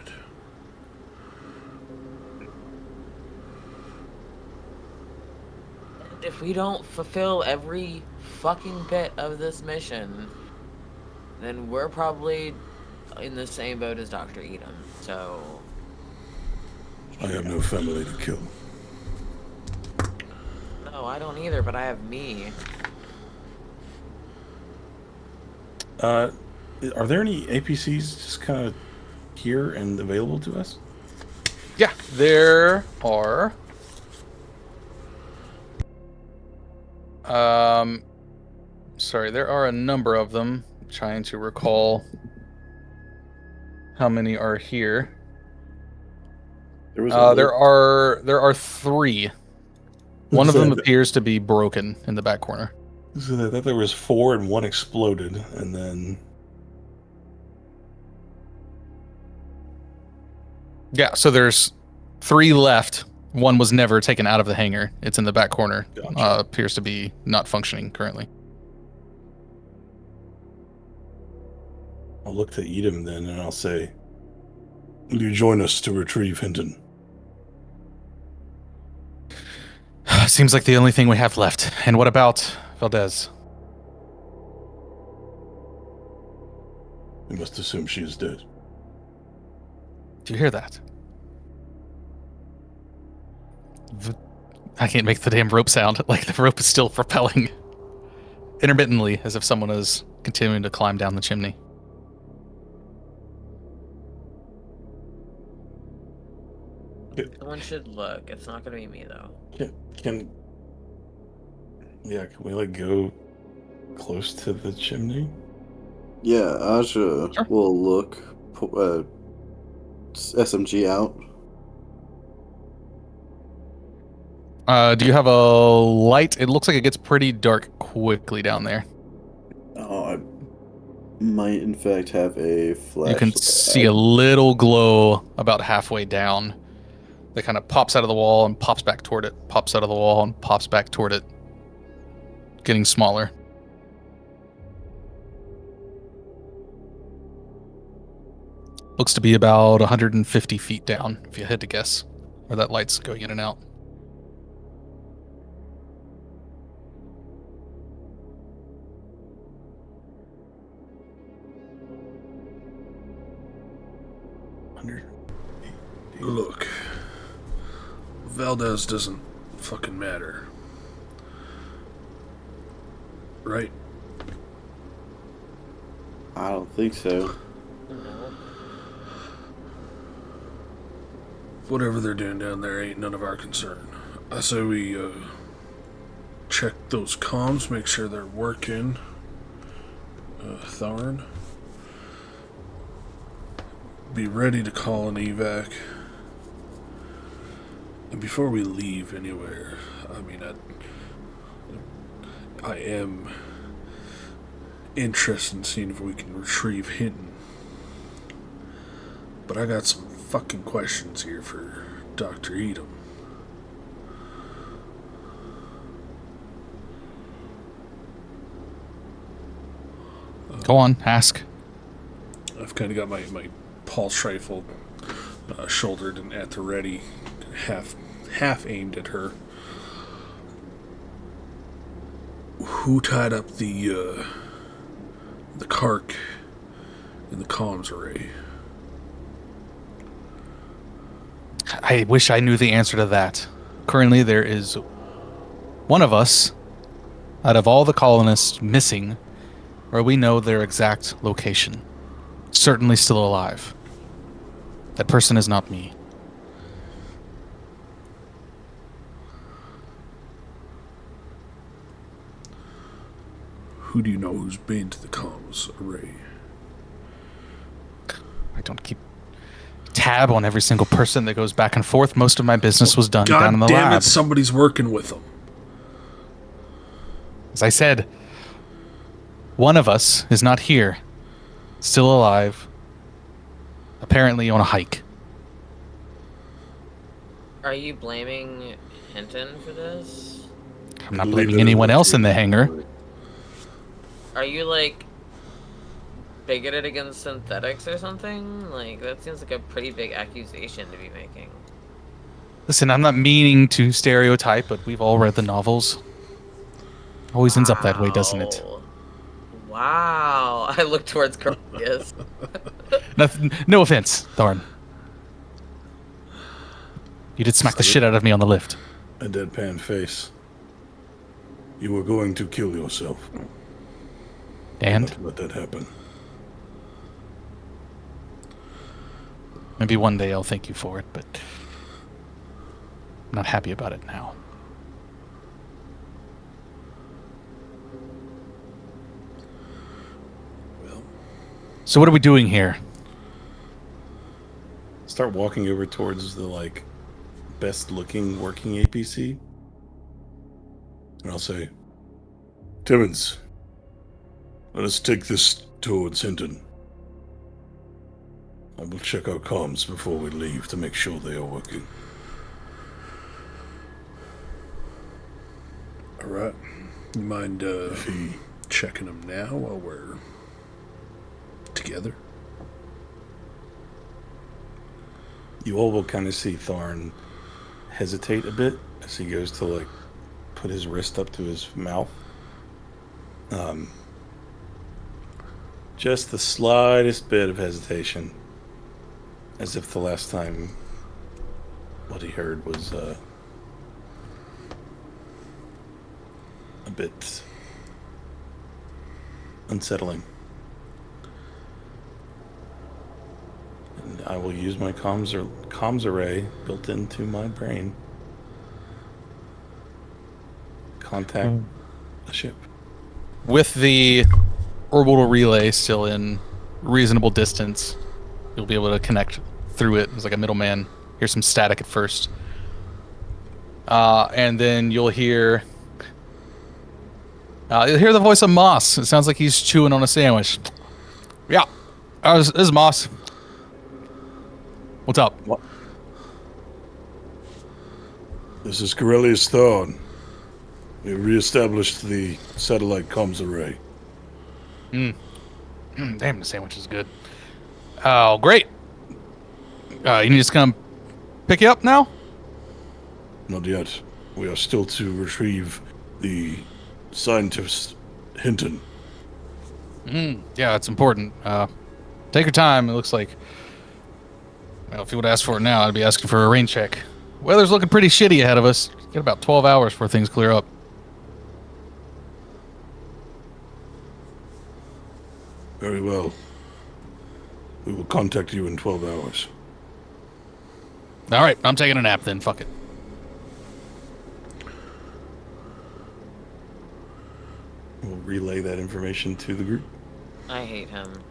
And if we don't fulfill every fucking bit of this mission, then we're probably in the same boat as Dr. Edem. So I have no family to kill. no, I don't either, but I have me. Are there any APCs just kind of here and available to us? Yeah, there are. Sorry, there are a number of them. I'm trying to recall how many are here. There was There are 3. One of them appears to be broken in the back corner. So I thought there was 4 and 1 exploded, and then Yeah, so there's 3 left. One was never taken out of the hangar. It's in the back corner. Gotcha. Appears to be not functioning currently. I'll look to Edem then, and I'll say, "Will you join us to retrieve Hinten?" Seems like the only thing we have left. And what about Valdez? We must assume she is dead. Do you hear that? I can't make the damn rope sound. Like the rope is still propelling intermittently, as if someone is continuing to climb down the chimney. Someone should look. It's not gonna be me though. Can we like go close to the chimney? Yeah, Aja Sure. will look. SMG out. Do you have a light? It looks like it gets pretty dark quickly down there. Oh, I might in fact have a flash. You can see a little glow about halfway down that kind of pops out of the wall and pops back toward it, pops out of the wall and pops back toward it, getting smaller. Looks to be about 150 feet down, if you had to guess, where that light's going in and out. Look, Valdez doesn't fucking matter. Right? I don't think so. Whatever they're doing down there ain't none of our concern. I say we check those comms, make sure they're working. Tharn, be ready to call an evac. And before we leave anywhere, I mean, I am interested in seeing if we can retrieve Hinten. But I got some fucking questions here for Dr. Edem. Go on, ask. I've kind of got my pulse rifle shouldered and at the ready, half aimed at her. Who tied up the carc in the comms array? I wish I knew the answer to that. Currently, there is one of us out of all the colonists missing where we know their exact location. Certainly still alive. That person is not me. Who do you know who's been to the comms array? I don't keep tab on every single person that goes back and forth. Most of my business was done God down in the damn lab. it, somebody's working with them. As I said, one of us is not here. Still alive. Apparently on a hike. Are you blaming Hinten for this? I'm not blaming anyone else in the hangar. Are you like bigoted against synthetics or something? Like that seems like a pretty big accusation to be making. Listen, I'm not meaning to stereotype, but we've all read the novels. Always ends up that way, doesn't it? Wow. I look towards Cornelius. No offense, Tharn. You did smack the shit out of me on the lift. A deadpan face. You were going to kill yourself. And? Don't let that happen. Maybe one day I'll thank you for it, but I'm not happy about it now. Well, So what are we doing here? start walking over towards the best looking working APC. And I'll say, Timmons, let us take this towards Hinten. I will check our comms before we leave to make sure they are working. Alright. You mind checking them now while we're together? You all will kind of see Tharn hesitate a bit as he goes to put his wrist up to his mouth. Just the slightest bit of hesitation, as if the last time what he heard was a bit unsettling. And I will use my comms array built into my brain. Contact the ship. With the orbital relay still in reasonable distance, you'll be able to connect through it. It's like a middleman. Hear some static at first. And then you'll hear the voice of Moss. It sounds like he's chewing on a sandwich. Yeah, this is Moss. What's up? What? This is Corellius Tharn. We reestablished the satellite comms array. Damn, the sandwich is good. Oh, great. You need us to come pick you up now? Not yet. We are still to retrieve the scientist Hinten. Yeah, it's important. Take your time. It looks like, well, if you would ask for it now, I'd be asking for a rain check. Weather's looking pretty shitty ahead of us. Get about 12 hours before things clear up. Very well. We will contact you in 12 hours. All right, I'm taking a nap then. Fuck it. We'll relay that information to the group. I hate him.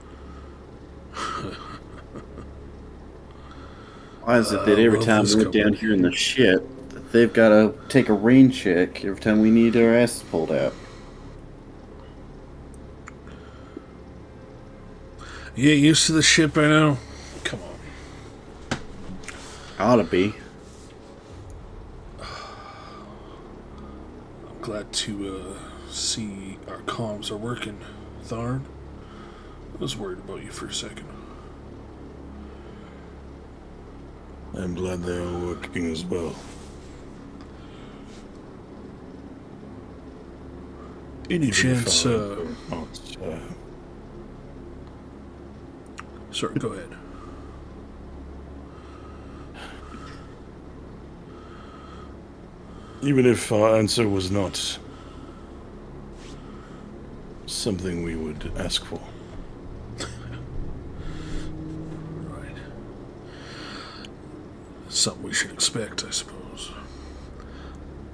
Why is it that every time we're down here in the ship, that they've got to take a rain check every time we need our asses pulled out? You get used to the ship, I know. Come on. Ought to be. I'm glad to see our comms are working, Tharn. I was worried about you for a second. I'm glad they are working as well. Any chance, sorry, go ahead. Even if our answer was not something we would ask for. Right. Something we should expect, I suppose.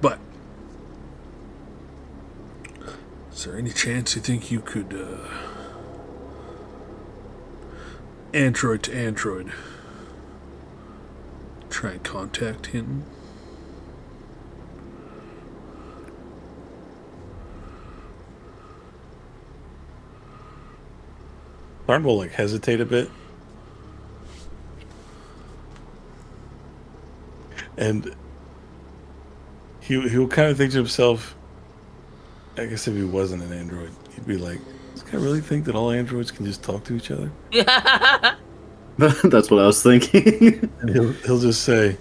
But, is there any chance you think you could, android to android, try and contact Hinten? Tharn will hesitate a bit. And he'll kind of think to himself, I guess if he wasn't an android, he'd be like, does this guy really think that all androids can just talk to each other? That's what I was thinking. And he'll just say,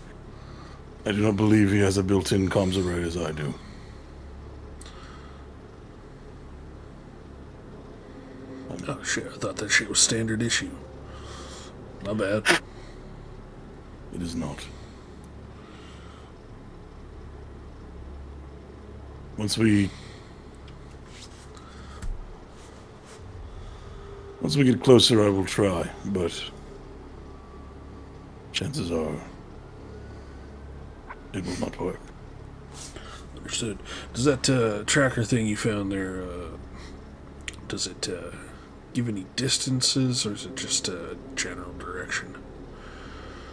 I do not believe he has a built-in comms array as I do. Oh shit, I thought that shit was standard issue. My bad. It is not. Once we get closer, I will try, but chances are it will not work. Understood. Does that tracker thing you found there, does it give any distances, or is it just a general direction?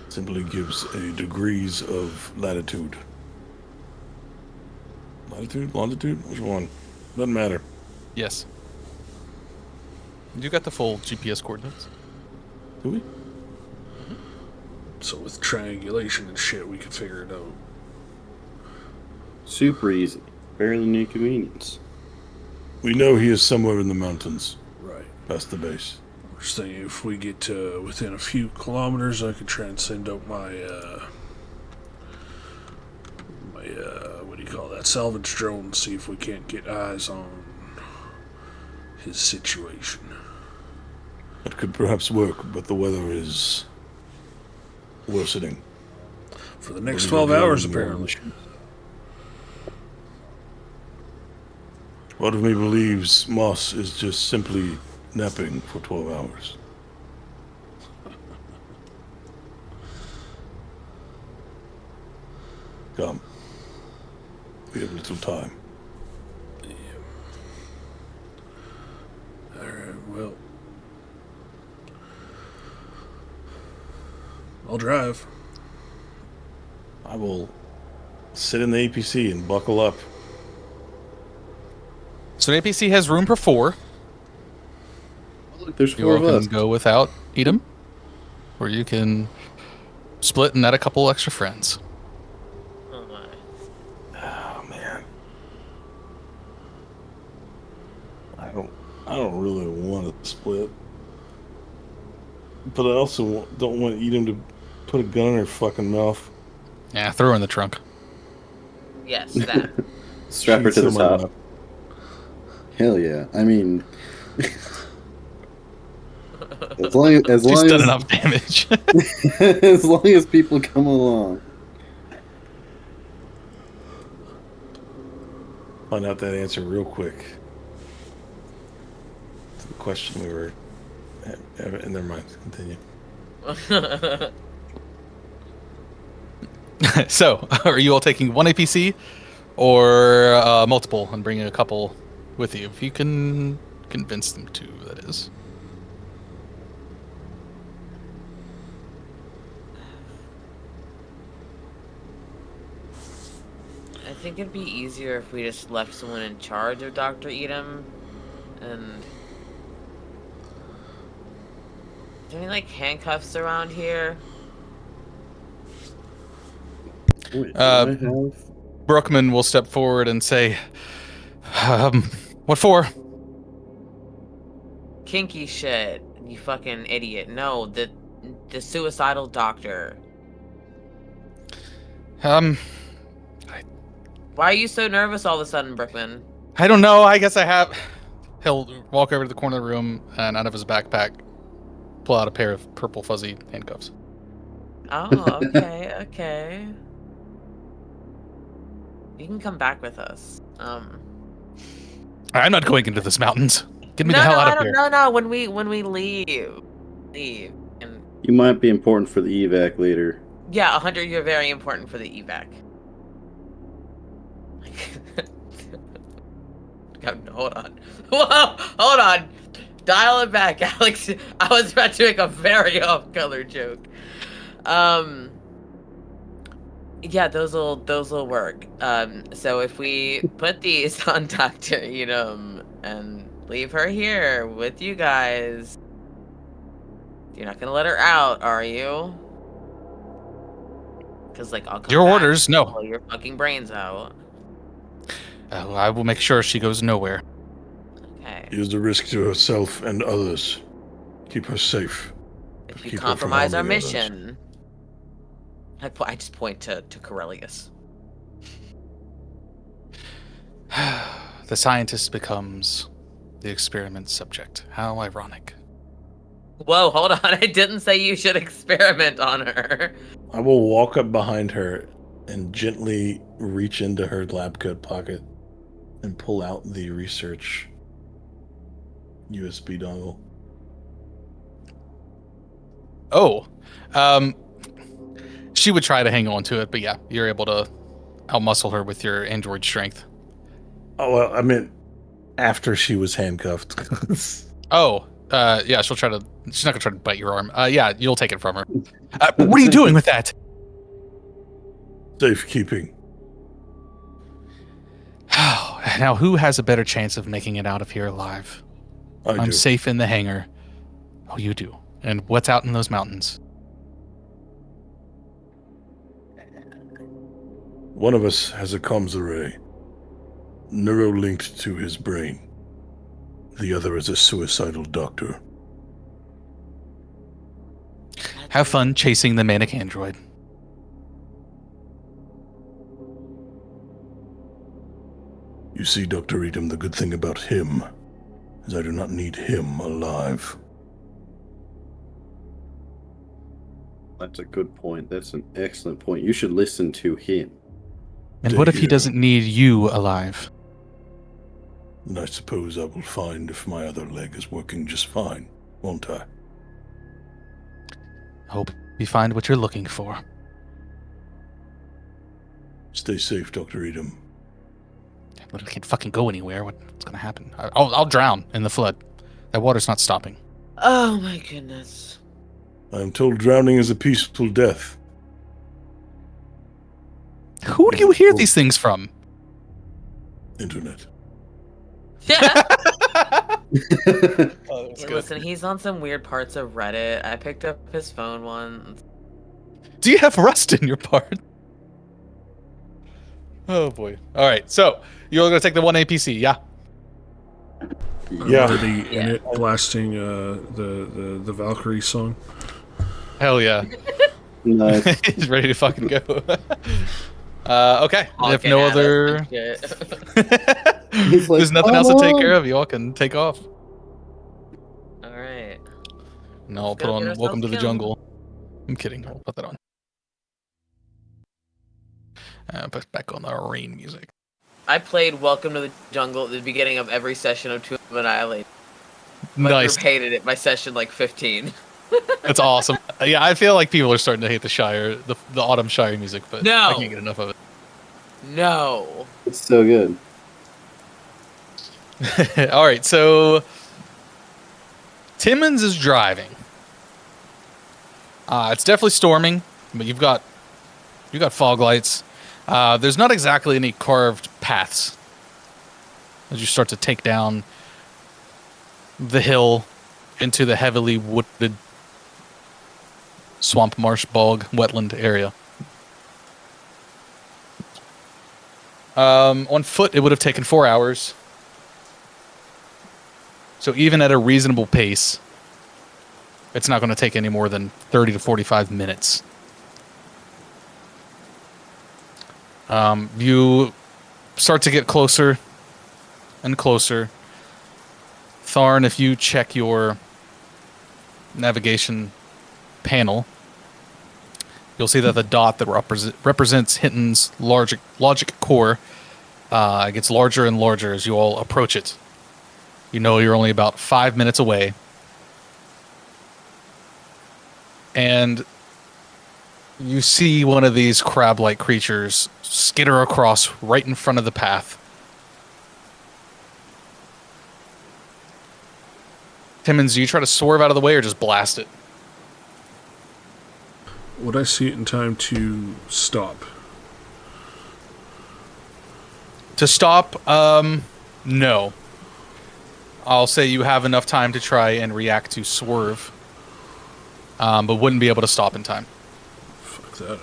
Simply gives a degrees of latitude. Latitude? Longitude? Which one? Doesn't matter. Yes. You got the full GPS coordinates. Do we? So with triangulation and shit, we could figure it out. Super easy. Barely an inconvenience. We know he is somewhere in the mountains, Right. past the base. I'm just thinking if we get within a few kilometers, I could try and send out my what do you call that, salvage drone, and see if we can't get eyes on his situation. That could perhaps work, but the weather is worsening. For the next 12 hours, apparently. Part of me believes Moss is just simply napping for 12 hours. Come. We have little time. Alright, well. I'll drive. I will sit in the APC and buckle up. So the APC has room for 4. Look, there's You 4 all of can us. go without Edem, or you can split and add a couple extra friends. Oh my. Oh man. I don't really want to split. But I also don't want Edem to put a gun in her fucking mouth. Yeah, throw her in the trunk. Yes, that. Strap her She'd to the sit on my top. lap. Hell yeah. I mean, as long She's done as enough damage. as long as people come along. Find out that answer real quick. To the question we were... In their minds. Continue. So, are you all taking one APC or multiple and bringing a couple with you? If you can convince them to, that is. I think it'd be easier if we just left someone in charge of Dr. Edem. And... Is there any, like, handcuffs around here? Wait, do Uh, I have... Brookman will step forward and say, what for? Kinky shit, you fucking idiot. No, the suicidal doctor. Why Why are you so nervous all of a sudden, Brookman? I don't know. I guess I have. He'll walk over to the corner of the room and out of his backpack, pull out a pair of purple fuzzy handcuffs. Oh, okay, okay. You can come back with us. I'm not going into this mountains. Get me no, the hell no, out I of don't, here. no. When we leave, and You might be important for the evac later. yeah, 100. You're very important for the evac. God, hold on. Whoa, hold on. Dial it back, Alex. I was about to make a very off-color joke. Yeah, those'll work. So if we put these on Dr. Edem and leave her here with you guys, you're not gonna let her out, are you? Because, like, I'll come Your back orders, no. and blow your fucking brains out. I will make sure she goes nowhere. Okay. Use the risk to herself and others. Keep her safe. If you Keep her from compromise our harming others. mission, I just point to Corellius. The scientist becomes the experiment subject. How ironic. Whoa, hold on. I didn't say you should experiment on her. I will walk up behind her and gently reach into her lab coat pocket and pull out the research USB dongle. Oh, she would try to hang on to it, but yeah, you're able to outmuscle her with your android strength. Oh, well, I meant after she was handcuffed. Oh, yeah, she's not gonna try to bite your arm. Yeah, you'll take it from her. What are you doing with that? Safekeeping. Now, who has a better chance of making it out of here alive? I'm do. safe in the hangar. Oh, you do. And what's out in those mountains? One of us has a comms array, neuro-linked to his brain. The other is a suicidal doctor. Have fun chasing the manic android. You see, Dr. Edem, the good thing about him is I do not need him alive. That's a good point. That's an excellent point. You should listen to him. And To what if he you. doesn't need you alive? And I suppose I will find if my other leg is working just fine, won't I? Hope you find what you're looking for. Stay safe, Dr. Edem. I can't fucking go anywhere. What's gonna happen? I'll drown in the flood. That water's not stopping. Oh my goodness. I am told drowning is a peaceful death. Who do you hear these things from? Internet. Listen, he's on some weird parts of Reddit. I picked up his phone once. Do you have rust in your part? Oh boy. All right, so you're gonna take the one APC, yeah? Yeah. Are they in it blasting the Valkyrie song? Hell yeah. Nice. He's ready to fucking go. Okay. If Honking no at us other, and shit. He's like, there's nothing else to take "Come care on." of. You all can take off. All right. No, I'll Let's put go on get "Welcome to the ourselves Jungle." I'm kidding. I'll put that on. Put back on the rain music. I played Welcome to the Jungle at the beginning of every session of Tomb of Annihilation. My Nice. group hated it by session like 15. That's awesome. Yeah, I feel like people are starting to hate the Shire, the Autumn Shire music, but No. I can't get enough of it. No. It's so good. All right, so Timmons is driving. It's definitely storming, but you've got fog lights. There's not exactly any carved paths as you start to take down the hill into the heavily wooded swamp marsh bog wetland area. On foot, it would have taken 4 hours. So even at a reasonable pace, it's not going to take any more than 30 to 45 minutes. You start to get closer and closer. Tharn, if you check your navigation panel, you'll see that the dot that represents Hinten's logic core gets larger and larger as you all approach it. You know you're only about 5 minutes away. And you see one of these crab-like creatures skitter across right in front of the path. Timmons, do you try to swerve out of the way or just blast it? Would I see it in time to stop? To stop, no. I'll say you have enough time to try and react to swerve, but wouldn't be able to stop in time. Fuck that.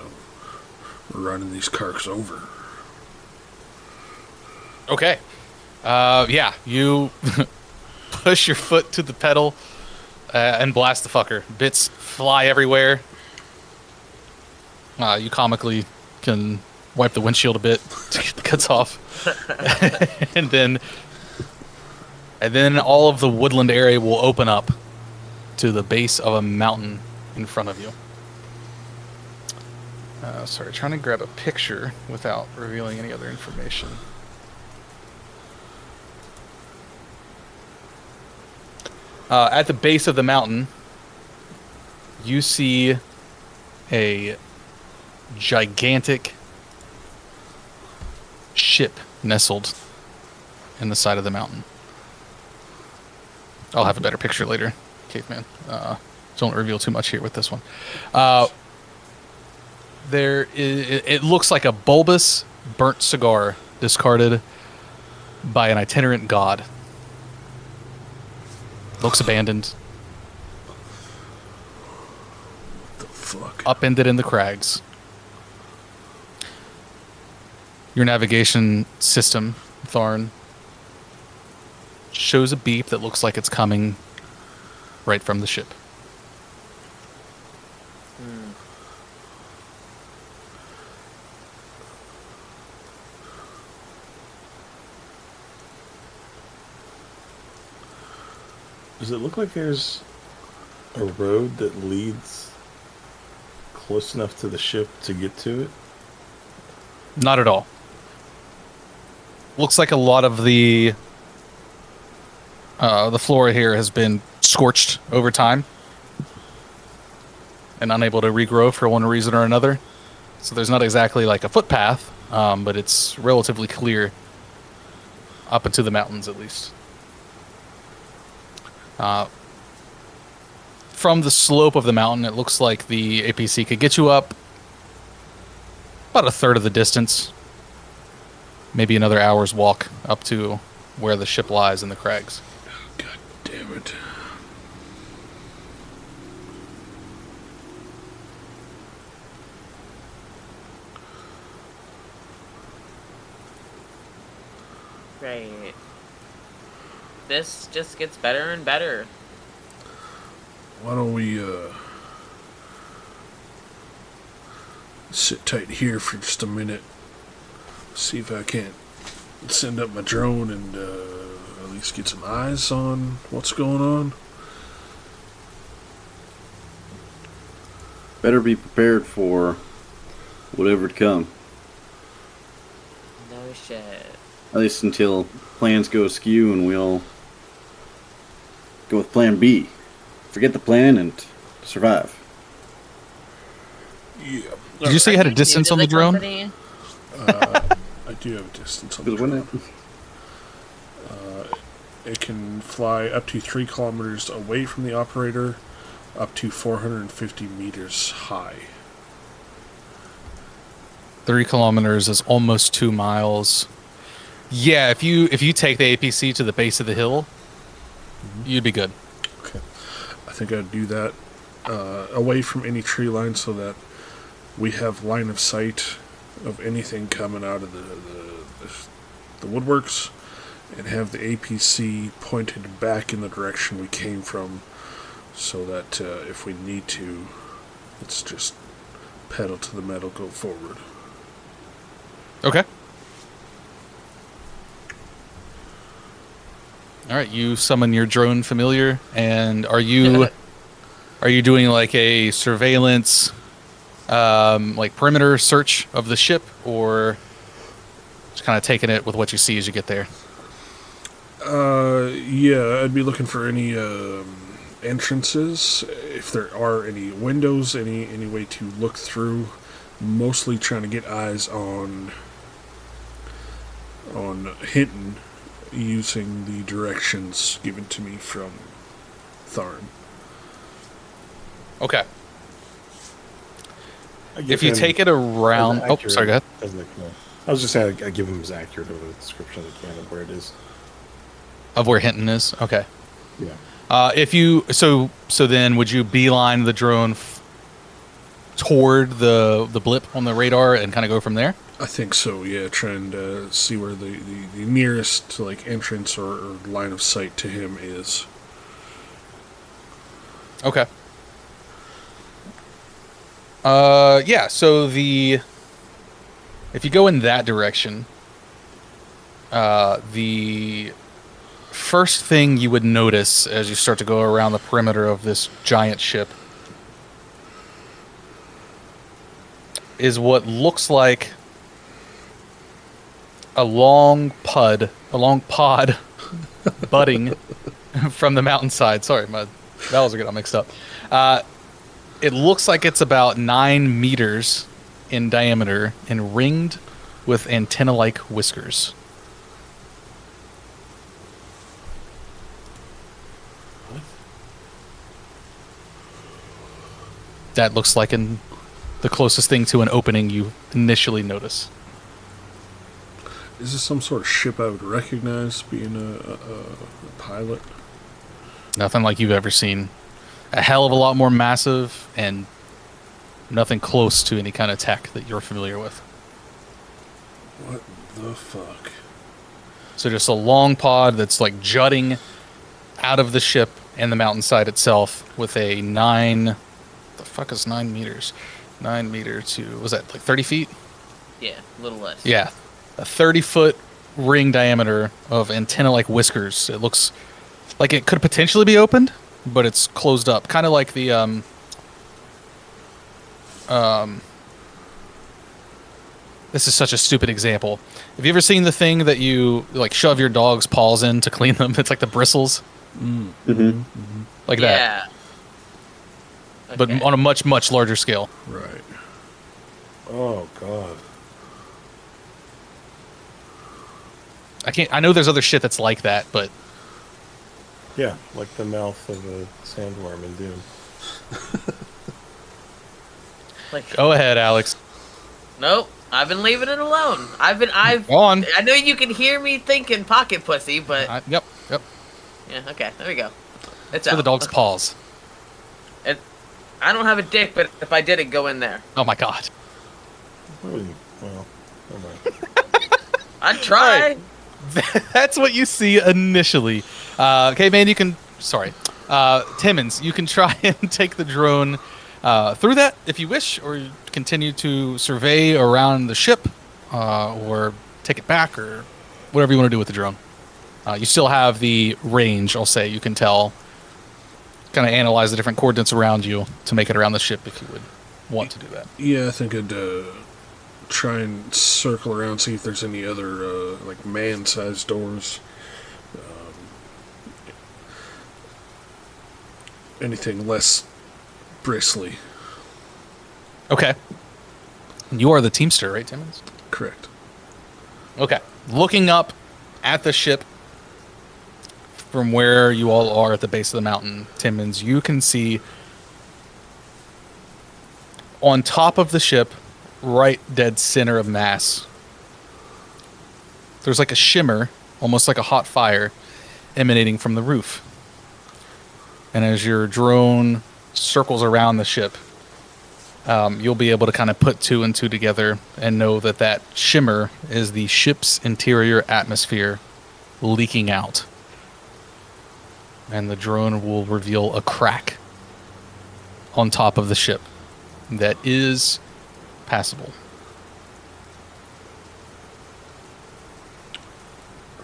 We're running these carks over. Okay. Yeah, you push your foot to the pedal and blast the fucker. Bits fly everywhere. You comically can wipe the windshield a bit to get the cuts off. and then all of the woodland area will open up to the base of a mountain in front of you. Sorry, trying to grab a picture without revealing any other information. At the base of the mountain, you see a gigantic ship nestled in the side of the mountain. I'll have a better picture later, caveman. Don't reveal too much here with this one. It looks like a bulbous, burnt cigar discarded by an itinerant god. Looks abandoned. What the fuck? Upended in the crags. Your navigation system, Tharn, shows a beep that looks like it's coming right from the ship. Does it look like there's a road that leads close enough to the ship to get to it? Not at all. Looks like a lot of the The floor here has been scorched over time and unable to regrow for one reason or another. So there's not exactly like a footpath, but it's relatively clear up into the mountains at least. From the slope of the mountain, it looks like the APC could get you up about a third of the distance. Maybe another hour's walk up to where the ship lies in the crags. God damn it. Right. This just gets better and better. Why don't we sit tight here for just a minute. See if I can't send up my drone and at least get some eyes on what's going on. Better be prepared for whatever to come. No shit. At least until plans go askew and we all go with plan B. Forget the plan and survive. Yeah. Did you say you had a distance on the drone? Company? I do have a distance on the drone. It can fly up to 3 kilometers away from the operator, up to 450 meters high. 3 kilometers is almost 2 miles. Yeah, if you take the APC to the base of the hill, you'd be good. Okay. I think I'd do that away from any tree line so that we have line of sight of anything coming out of the woodworks, and have the APC pointed back in the direction we came from, so that if we need to, let's just pedal to the metal, go forward. Okay. All right, you summon your drone familiar, and are you doing like a surveillance, like perimeter search of the ship, or just kind of taking it with what you see as you get there? Yeah, I'd be looking for any entrances, if there are any windows, any way to look through. Mostly trying to get eyes on Hinten, using the directions given to me from Tharn. Okay. If you take it around... Oh, sorry, go ahead. I was just saying I give him as accurate of a description as I can of where it is. Of where Hinten is? Okay. Yeah. If you... So then would you beeline the drone toward the blip on the radar and kind of go from there? I think so, yeah. Trying to see where the nearest like entrance or line of sight to him is. Okay. Yeah, so if you go in that direction, the first thing you would notice as you start to go around the perimeter of this giant ship is what looks like a long pod budding from the mountainside. Sorry, my vowels are getting all mixed up. It looks like it's about 9 meters in diameter and ringed with antenna-like whiskers. That looks like the closest thing to an opening you initially notice. Is this some sort of ship I would recognize, being a pilot? Nothing like you've ever seen. A hell of a lot more massive, and nothing close to any kind of tech that you're familiar with. What the fuck? So just a long pod that's like jutting out of the ship and the mountainside itself with a 9... The fuck is 9 meters? 9 meter to... Was that like 30 feet? Yeah, a little less. Yeah. A 30-foot ring diameter of antenna-like whiskers. It looks like it could potentially be opened, but it's closed up. Kind of like the... This is such a stupid example. Have you ever seen the thing that you like shove your dog's paws in to clean them? It's like the bristles. Like that, Yeah. but Okay. on a much, much larger scale. Right. Oh God. I know there's other shit that's like that, but Yeah, like the mouth of a sandworm in Doom. Like, go ahead, Alex. nope. I've been leaving it alone. Go on. I know you can hear me thinking pocket pussy, but Yep. yeah, okay, there we go. It's For the out. dog's paws. I don't have a dick, but if I did it, go in there. Oh my god. Well, never mind. I'd try. That's what you see initially. Okay, man, you can... Sorry. Timmons, you can try and take the drone through that if you wish, or continue to survey around the ship, or take it back, or whatever you want to do with the drone. You still have the range, I'll say. You can tell, kind of analyze the different coordinates around you to make it around the ship if you would want to do that. Yeah, I think I'd try and circle around, see if there's any other like man-sized doors. Anything less bristly. Okay. You are the teamster, right, Timmons? Correct. Okay. Looking up at the ship from where you all are at the base of the mountain, Timmons, you can see on top of the ship, right dead center of mass, there's like a shimmer, almost like a hot fire, emanating from the roof. And as your drone circles around the ship, you'll be able to kind of put two and two together and know that that shimmer is the ship's interior atmosphere leaking out. And the drone will reveal a crack on top of the ship that is passable.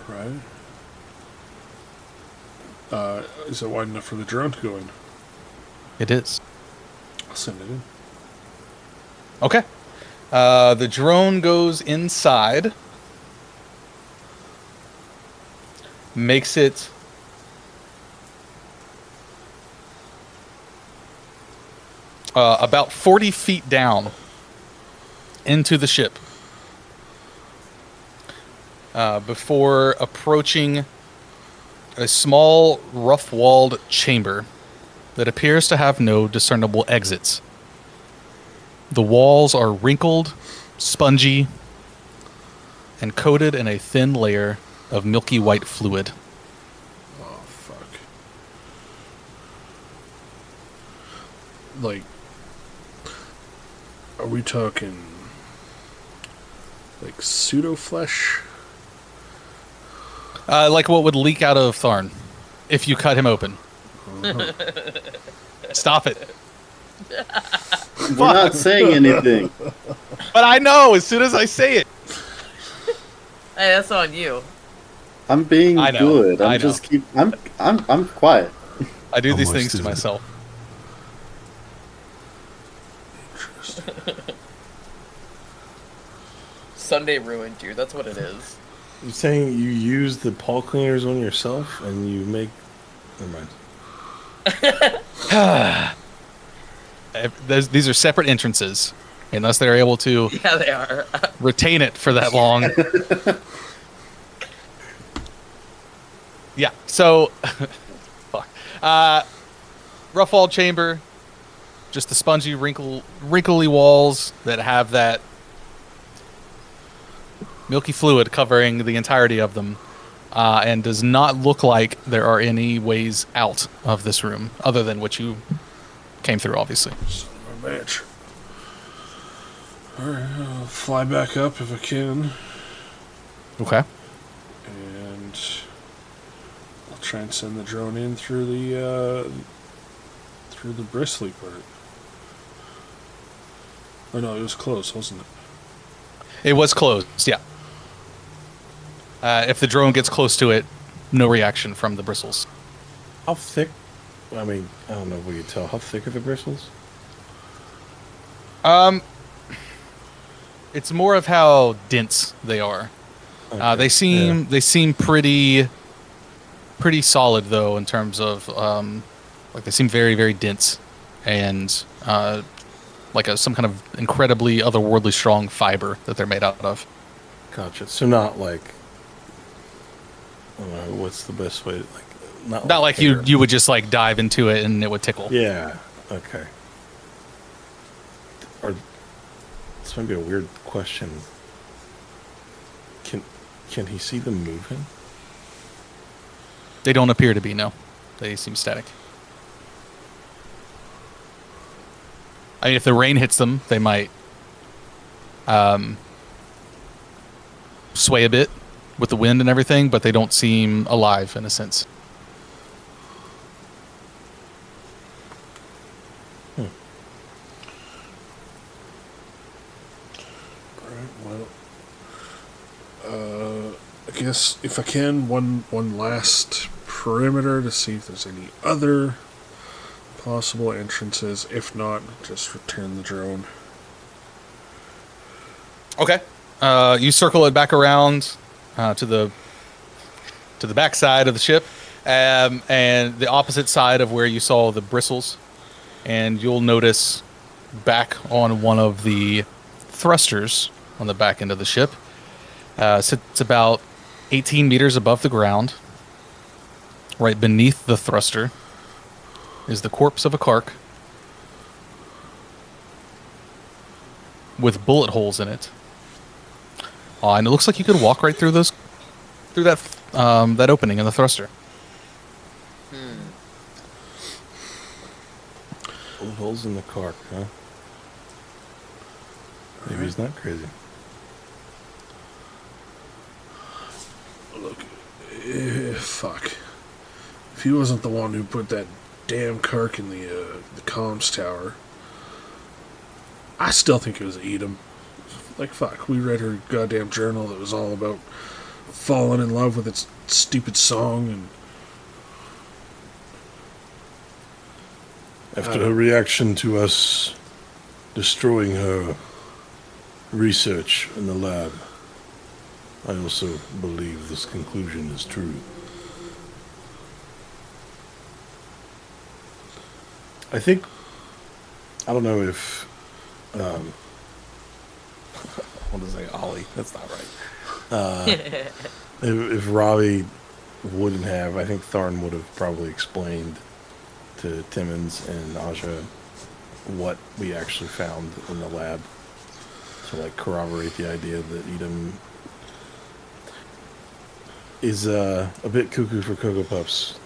Right. Is it wide enough for the drone to go in? It is. I'll send it in. Okay. The drone goes inside, makes it about 40 feet down into the ship before approaching a small, rough-walled chamber that appears to have no discernible exits. The walls are wrinkled, spongy, and coated in a thin layer of milky white fluid. Oh, fuck. Like, are we talking like pseudo flesh? Like what would leak out of Tharn if you cut him open. Stop it. We're not saying anything. But I know as soon as I say it. Hey, that's on you. I'm being I know, good. I know. I'm quiet. I do these Almost things to is it? myself. Sunday ruined you. That's what it is. You're saying you use the paw cleaners on yourself and you make... Never mind. These are separate entrances, unless they're able to Yeah, they are. retain it for that long. Yeah, so fuck. Rough walled chamber, just the spongy wrinkly walls that have that milky fluid covering the entirety of them, and does not look like there are any ways out of this room other than what you came through, obviously. Son of a bitch. Alright, I'll fly back up if I can. Okay. And I'll try and send the drone in through the bristly part. Oh no, it was close, wasn't it? It was closed, yeah. If the drone gets close to it, no reaction from the bristles. How thick? I mean, I don't know if we can tell. How thick are the bristles? It's more of how dense they are. Okay, They seem pretty pretty solid though in terms of like they seem very, very dense and like some kind of incredibly otherworldly strong fiber that they're made out of. Gotcha. So not like, I don't know, what's the best way to, Not like hair. you would just like dive into it and it would tickle. Yeah. Okay. Or this might be a weird question. Can he see them moving? They don't appear to be, no. They seem static. I mean, if the rain hits them, they might sway a bit with the wind and everything, but they don't seem alive in a sense. I guess if I can, one last perimeter to see if there's any other possible entrances. If not, just return the drone. Okay. You circle it back around to the back side of the ship, and the opposite side of where you saw the bristles, and you'll notice back on one of the thrusters on the back end of the ship. Sits about 18 meters above the ground. Right beneath the thruster is the corpse of a Kark with bullet holes in it. And it looks like you could walk right through that opening in the thruster. Bullet holes in the Kark, huh? Maybe he's not crazy. Look, fuck. If he wasn't the one who put that damn Kark in the comms tower, I still think it was Edem. Like, fuck, we read her goddamn journal that was all about falling in love with its stupid song, and After her reaction to us destroying her research in the lab, I also believe this conclusion is true. I think, I don't know if, I want to say Ollie, that's not right. If Robbie wouldn't have, I think Tharn would have probably explained to Timmons and Aja what we actually found in the lab to like corroborate the idea that Edem is a bit cuckoo for Cocoa Puffs.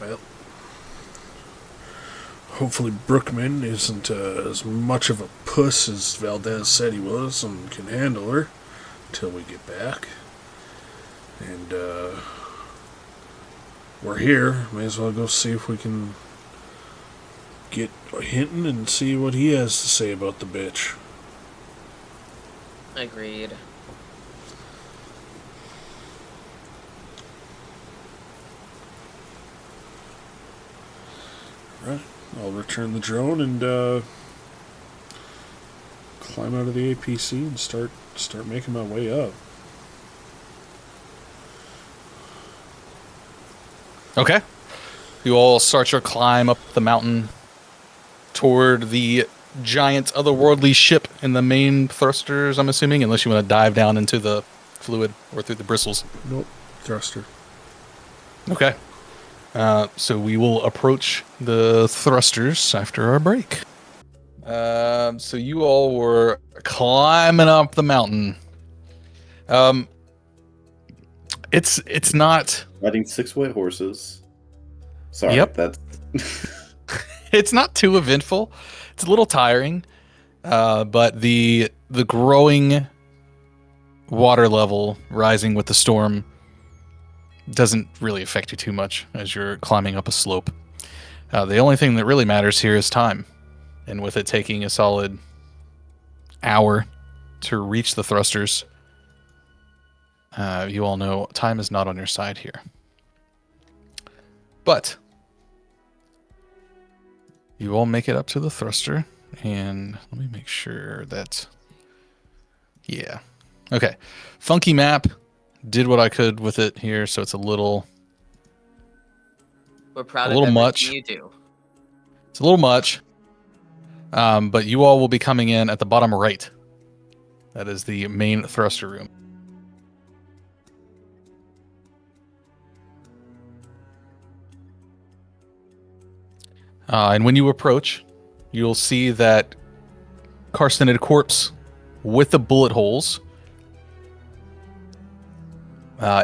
well, hopefully Brookman isn't as much of a puss as Valdez said he was and can handle her till we get back. And we're here. May as well go see if we can get Hinten and see what he has to say about the bitch. Agreed. Right. I'll return the drone and climb out of the APC and start making my way up. Okay. You all start your climb up the mountain toward the giant otherworldly ship in the main thrusters, I'm assuming, unless you want to dive down into the fluid or through the bristles. Nope. Thruster. Okay. So we will approach the thrusters after our break. So you all were climbing up the mountain. It's not... Riding 6 white horses. Sorry, Yep. that's... It's not too eventful. It's a little tiring, but the growing water level rising with the storm doesn't really affect you too much as you're climbing up a slope. The only thing that really matters here is time, and with it taking a solid hour to reach the thrusters, you all know time is not on your side here. But you all make it up to the thruster, And let me make sure that. Yeah. Okay. Funky map. Did what I could with it here, so it's a little We're proud A of little everything much. you do. It's a little much. But you all will be coming in at the bottom right. That is the main thruster room. And when you approach, you'll see that carcinid corpse with the bullet holes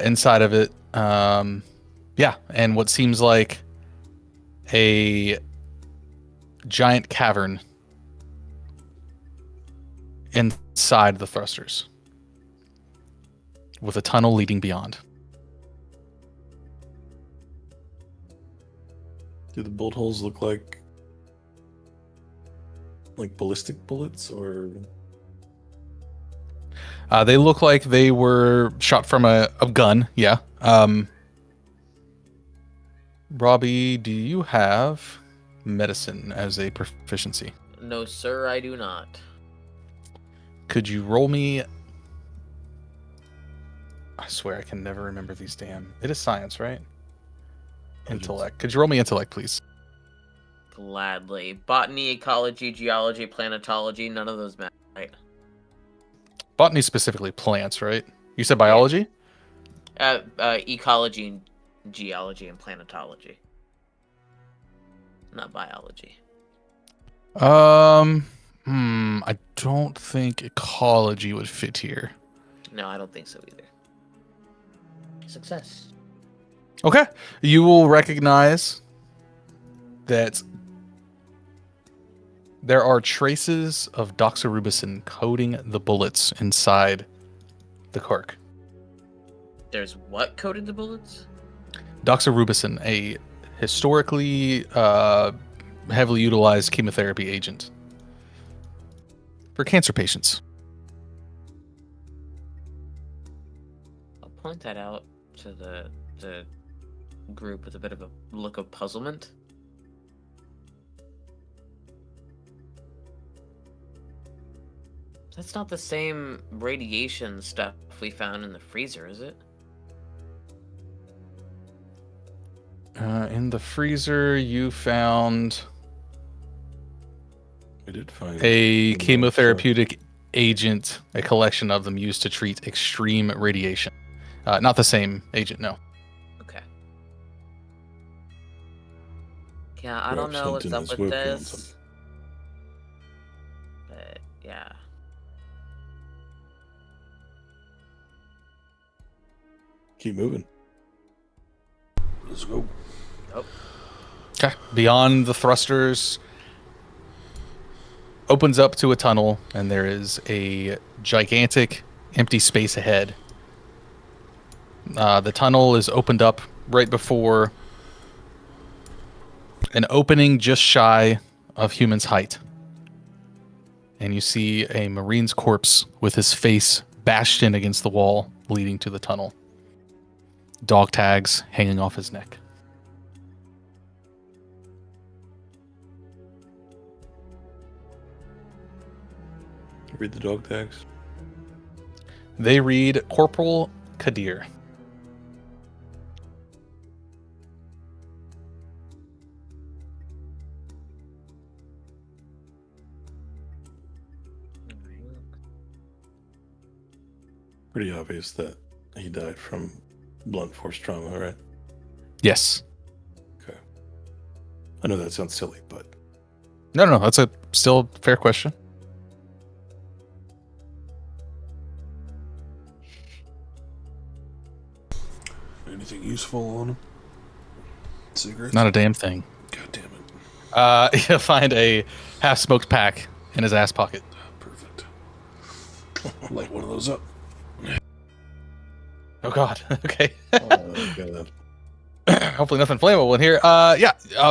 inside of it. Yeah, and what seems like a giant cavern inside the thrusters with a tunnel leading beyond. Do the bullet holes look like ballistic bullets, or They look like they were shot from a gun. Yeah. Robbie, do you have medicine as a proficiency? No, sir, I do not. Could you roll me? I swear I can never remember these damn. It is science, right? Intellect. Could you roll me intellect, please? Gladly. Botany, ecology, geology, planetology, none of those matter, right? Botany specifically plants, right? You said biology? Ecology, geology, and planetology. Not biology. I don't think ecology would fit here. No, I don't think so either. Success. Okay. You will recognize that there are traces of doxorubicin coating the bullets inside the cork. There's what coated the bullets? Doxorubicin, a historically heavily utilized chemotherapy agent for cancer patients. I'll point that out to the group with a bit of a look of puzzlement. That's not the same radiation stuff we found in the freezer, is it? In the freezer, you found I did find a chemotherapeutic agent, a collection of them used to treat extreme radiation. Not the same agent, no. Okay. Yeah, I don't know what's up with this. But, yeah. Keep moving. Let's go. Okay. Beyond the thrusters opens up to a tunnel, and there is a gigantic empty space ahead. The tunnel is opened up right before an opening just shy of human's height. And you see a Marine's corpse with his face bashed in against the wall leading to the tunnel. Dog tags hanging off his neck. Read the dog tags. They read Corporal Kadir. Pretty obvious that he died from blunt force trauma, right? Yes. Okay. I know that sounds silly, but No, that's a still fair question. Anything useful on him? Cigarettes? Not a damn thing. God damn it. You'll find a half-smoked pack in his ass pocket. Perfect. Light one of those up. Oh God. Okay. God. Hopefully nothing flammable in here.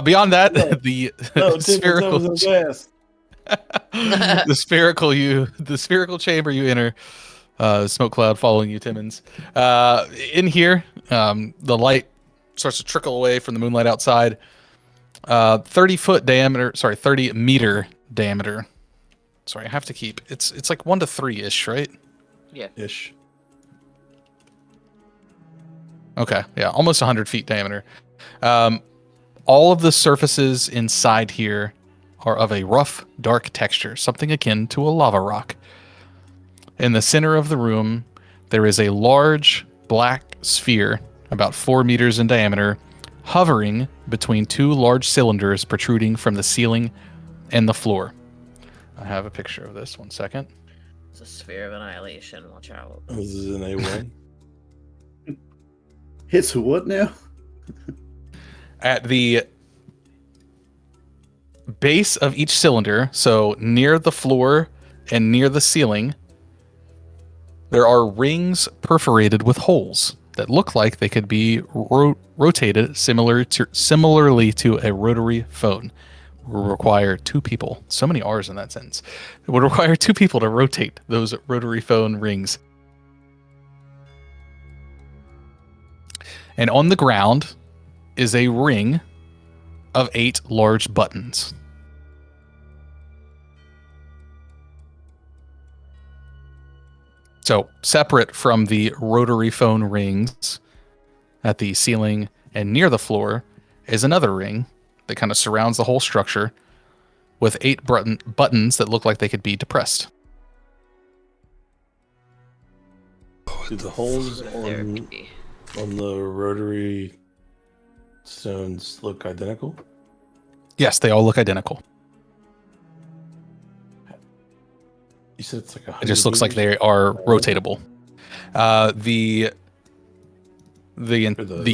Beyond that, the spherical the spherical chamber you enter, smoke cloud following you, Timmons. In here, the light starts to trickle away from the moonlight outside, 30-foot diameter. Sorry, 30-meter diameter. Sorry, I have to keep. It's like 1 to 3-ish, right? Yeah. Ish. Okay, yeah, almost 100 feet diameter. All of the surfaces inside here are of a rough, dark texture, something akin to a lava rock. In the center of the room, there is a large black sphere, about 4 meters in diameter, hovering between 2 large cylinders protruding from the ceiling and the floor. I have a picture of this. 1 second. It's a sphere of annihilation. Watch out. Oh, this is an A1. It's what now? At the base of each cylinder, so near the floor and near the ceiling, there are rings perforated with holes that look like they could be rotated similarly to a rotary phone. Will require 2 people. So many R's in that sentence. It would require 2 people to rotate those rotary phone rings. And on the ground is a ring of 8 large buttons. So, separate from the rotary phone rings at the ceiling and near the floor is another ring that kind of surrounds the whole structure with 8 buttons that look like they could be depressed. Do the holes There on could be. the rotary stones look identical? Yes, they all look identical. You said it's like It just looks like they are rotatable. The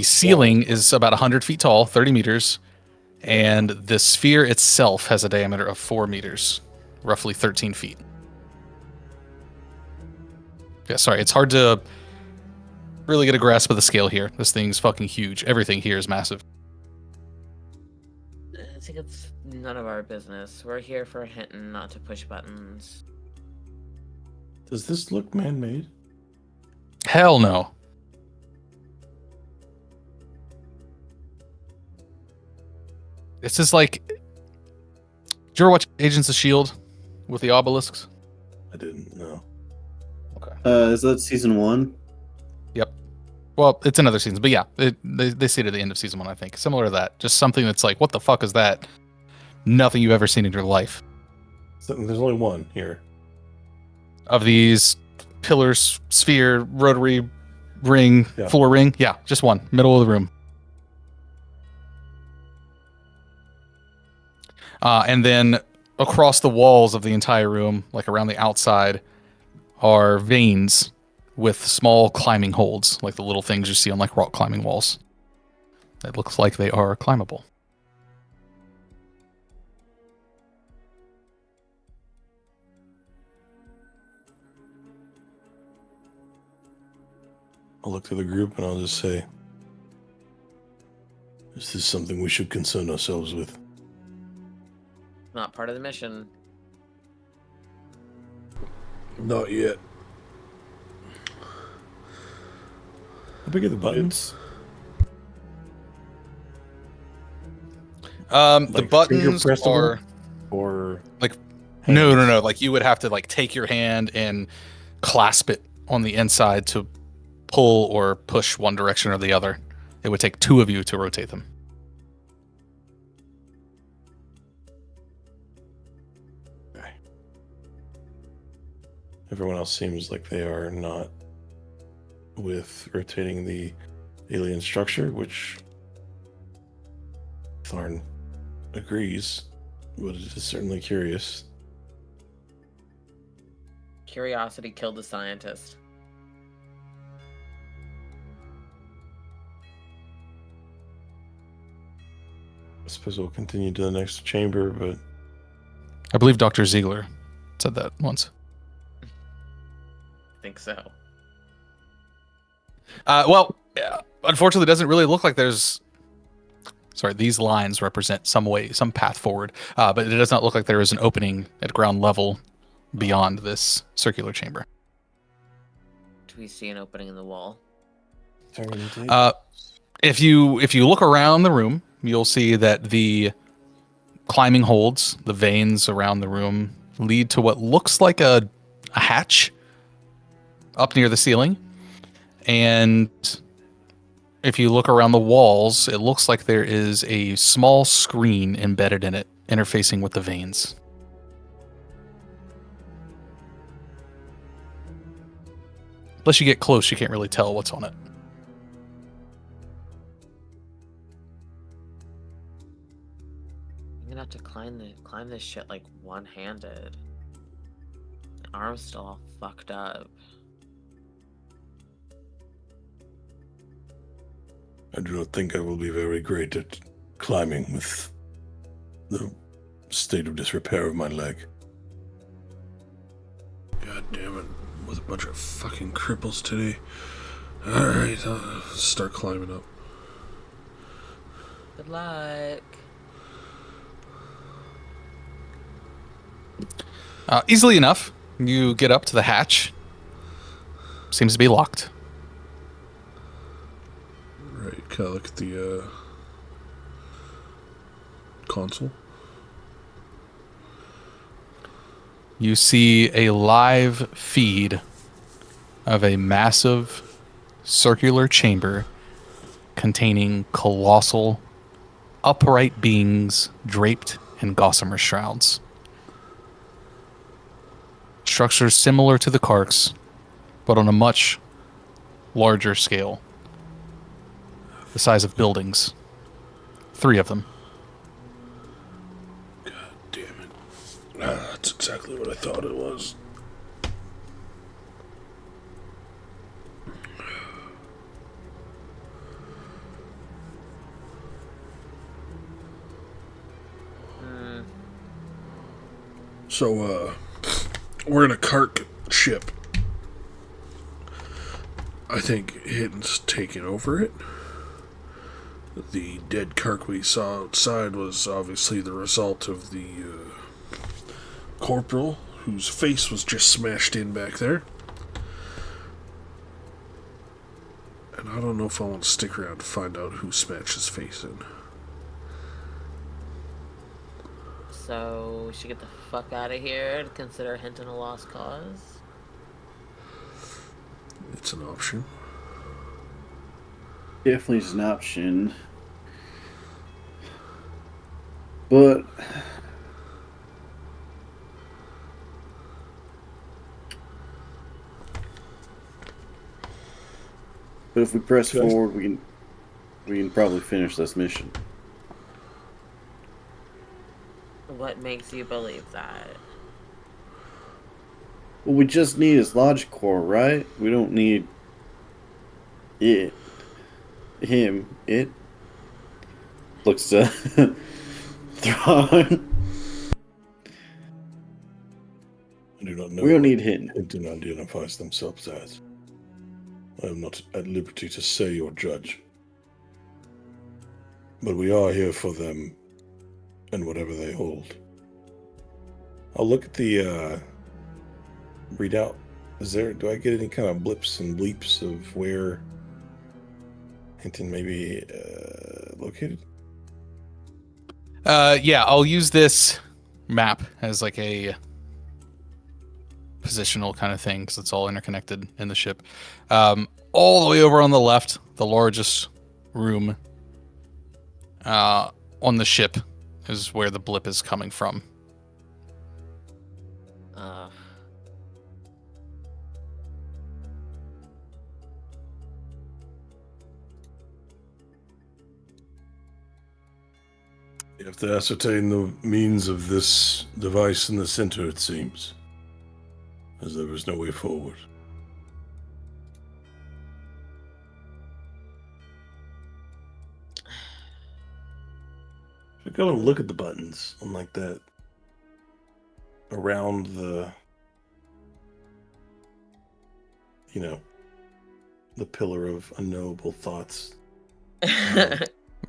ceiling is about 100 feet tall, 30 meters, and the sphere itself has a diameter of 4 meters, roughly 13 feet. Yeah, sorry, it's hard to really get a grasp of the scale here. This thing's fucking huge. Everything here is massive. I think it's none of our business. We're here for Hinten, not to push buttons. Does this look man-made? Hell no. This is like... Did you ever watch Agents of S.H.I.E.L.D. with the obelisks? I didn't know. Okay. Is that season 1? Yep. Well, it's another season, but yeah, they see it at the end of season 1, I think. Similar to that. Just something that's like, what the fuck is that? Nothing you've ever seen in your life. So there's only one here. Of these pillars, sphere, rotary ring, Yeah. floor ring. Yeah, just one. Middle of the room. And then across the walls of the entire room, like around the outside, are veins with small climbing holds, like the little things you see on like rock climbing walls. It looks like they are climbable. I'll look through the group and I'll just say, is this something we should concern ourselves with? Not part of the mission. Not yet. How big are the buttons? The Like buttons finger-pressable? are Or like no. Like you would have to like take your hand and clasp it on the inside to pull or push one direction or the other. It would take 2 of you to rotate them. Okay. Everyone else seems like they are not with rotating the alien structure, which Tharn agrees, but it is certainly curious. Curiosity killed the scientist. I suppose we'll continue to the next chamber, but I believe Dr. Ziegler said that once. I think so. Unfortunately, it doesn't really look like there's... Sorry, these lines represent some path forward, but it does not look like there is an opening at ground level beyond this circular chamber. Do we see an opening in the wall? If you look around the room, you'll see that the climbing holds, the veins around the room, lead to what looks like a hatch up near the ceiling. And if you look around the walls, it looks like there is a small screen embedded in it, interfacing with the veins. Unless you get close, you can't really tell what's on it. I'm gonna have to climb this shit like one-handed. My arm's still all fucked up. I do not think I will be very great at climbing with the state of disrepair of my leg. God damn it. With a bunch of fucking cripples today. Alright, I'll start climbing up. Good luck. Easily enough, you get up to the hatch. Seems to be locked. Right, can I look at the console? You see a live feed of a massive circular chamber containing colossal upright beings draped in gossamer shrouds. Structures similar to the Karks, but on a much larger scale. The size of buildings. 3 of them. God damn it. That's exactly what I thought it was. So, we're in a Kark ship. I think Hinten's taken over it. The dead Kark we saw outside was obviously the result of the corporal, whose face was just smashed in back there. And I don't know if I want to stick around to find out who smashed his face in. So we should get the fuck out of here and consider Hinten a lost cause. It's an option. Definitely is an option. But if we press forward, we can probably finish this mission. What makes you believe that? What we just need is logic core, right? We don't need it. Him. It. Looks to Tharn. I do not know. We don't need Hinten. Hinten identifies themselves as. I am not at liberty to say or judge. But we are here for them and whatever they hold. I'll look at the readout. Do I get any kind of blips and bleeps of where Hinten may be located? Yeah, I'll use this map as like a positional kind of thing because it's all interconnected in the ship. All the way over on the left, the largest room on the ship is where the blip is coming from. You have to ascertain the means of this device in the center, it seems, as there is no way forward. I go and look at the buttons on like that around the, the pillar of unknowable thoughts.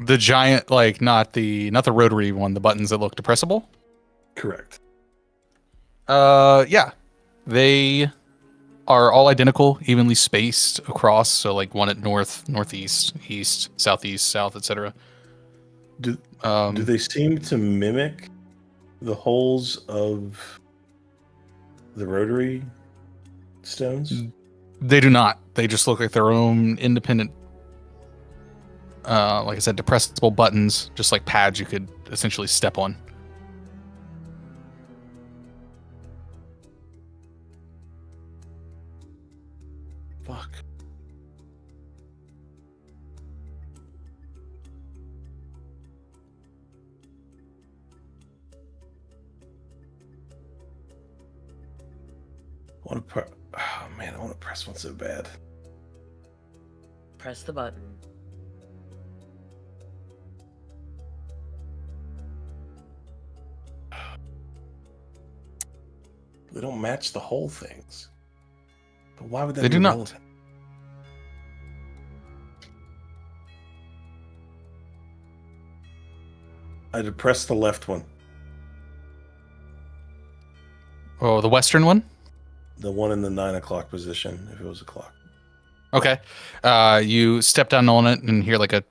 The giant, like not the rotary one, the buttons that look depressible. Correct. Yeah, they are all identical, evenly spaced across. So like one at north, northeast, east, southeast, south, etc. Do they seem to mimic the holes of the rotary stones? They do not. They just look like their own independent, like I said, depressible buttons, just like pads you could essentially step on. Fuck. Oh man, I want to press one so bad. Press the button. They don't match the whole things. But why would that They be do not. relevant? I depressed the left one. Oh, the Western one? The one in the 9 o'clock position, if it was a clock. Okay. You step down on it and hear like a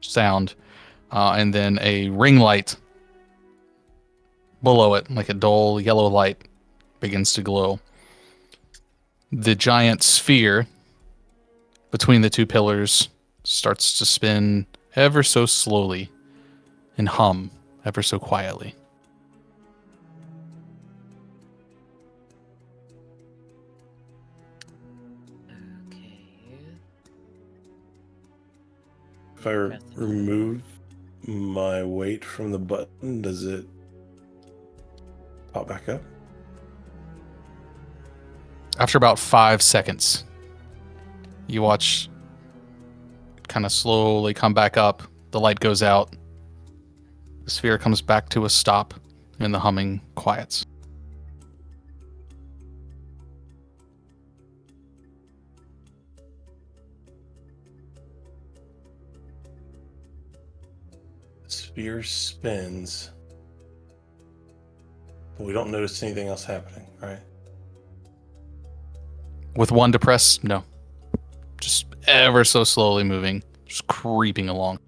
sound, and then a ring light below it, like a dull yellow light, begins to glow. The giant sphere between the two pillars starts to spin ever so slowly and hum ever so quietly. If I remove my weight from the button, does it pop back up? After about 5 seconds, you watch it kind of slowly come back up. The light goes out. The sphere comes back to a stop, and the humming quiets. The sphere spins, but we don't notice anything else happening, right? With one depressed, no. Just ever so slowly moving, just creeping along.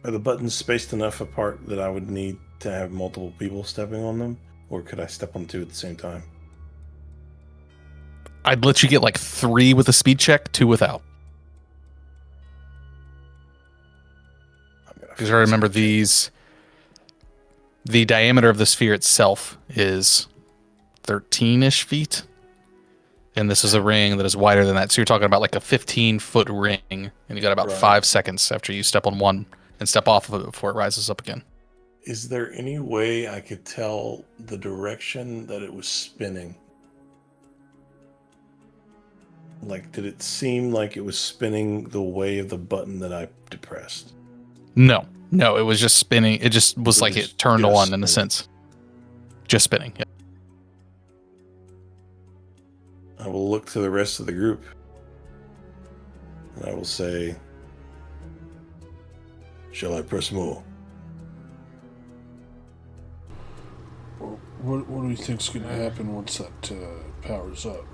Are the buttons spaced enough apart that I would need to have multiple people stepping on them? Or could I step on two at the same time? I'd let you get like 3 with a speed check, 2 without. Because I remember the diameter of the sphere itself is 13-ish feet. And this is a ring that is wider than that. So you're talking about like a 15-foot ring. And you got about 5 seconds after you step on one and step off of it before it rises up again. Is there any way I could tell the direction that it was spinning? Like, did it seem like it was spinning the way of the button that I depressed? No, it was just spinning. It just was like it turned on in a sense. Just spinning. Yeah. I will look to the rest of the group. And I will say, shall I press more? What do you think's going to happen once that powers up?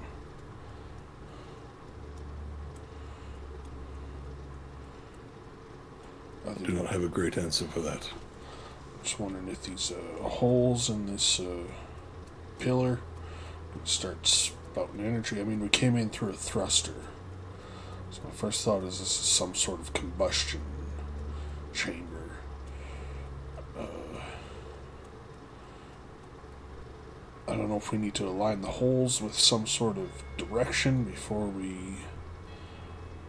I do not have a great answer for that. Just wondering if these holes in this pillar start spouting energy. I mean, we came in through a thruster. So my first thought is this is some sort of combustion chamber. I don't know if we need to align the holes with some sort of direction before we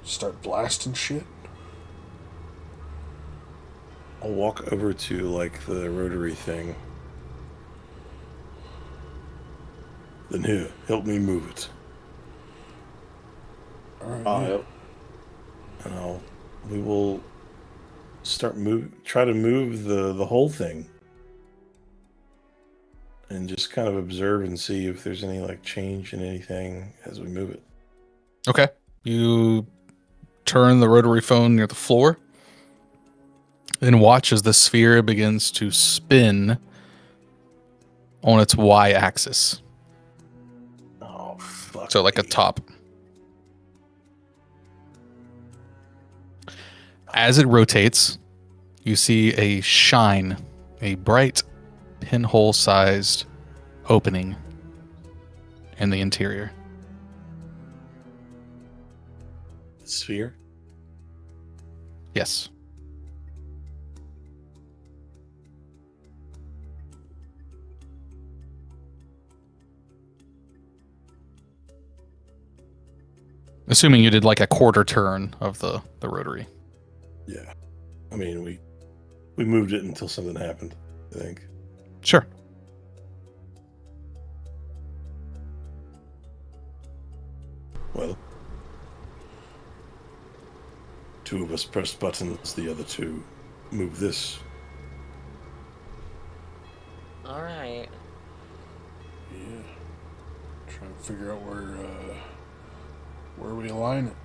start blasting shit. I'll walk over to, like, the rotary thing. Then here, help me move it. Alright. And we will try to move the whole thing. And just kind of observe and see if there's any, like, change in anything as we move it. Okay. You turn the rotary phone near the floor and watch as the sphere begins to spin on its y-axis. Oh, fuck. So like a top. As it rotates, you see a shine, a bright pinhole-sized opening in the interior. Sphere. Yes. Assuming you did like a quarter turn of the rotary. Yeah. I mean, we moved it until something happened, I think. Sure. Well, two of us pressed buttons, the other two move this. All right. Yeah. Trying to figure out where we align it.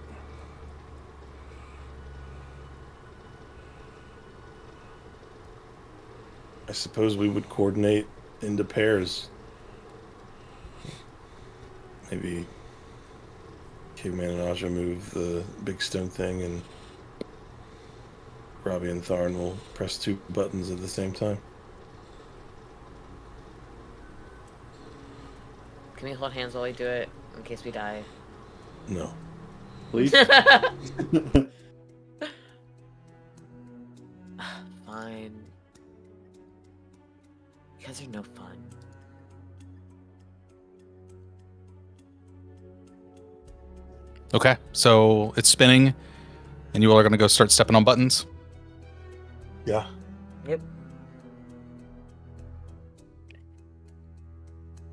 I suppose we would coordinate into pairs. Maybe Caveman and Aja move the big stone thing, and Robbie and Tharn will press two buttons at the same time. Can we hold hands while we do it in case we die? No. Please. Fine. Because they're no fun. Okay, so it's spinning, and you all are going to go start stepping on buttons. Yeah. Yep.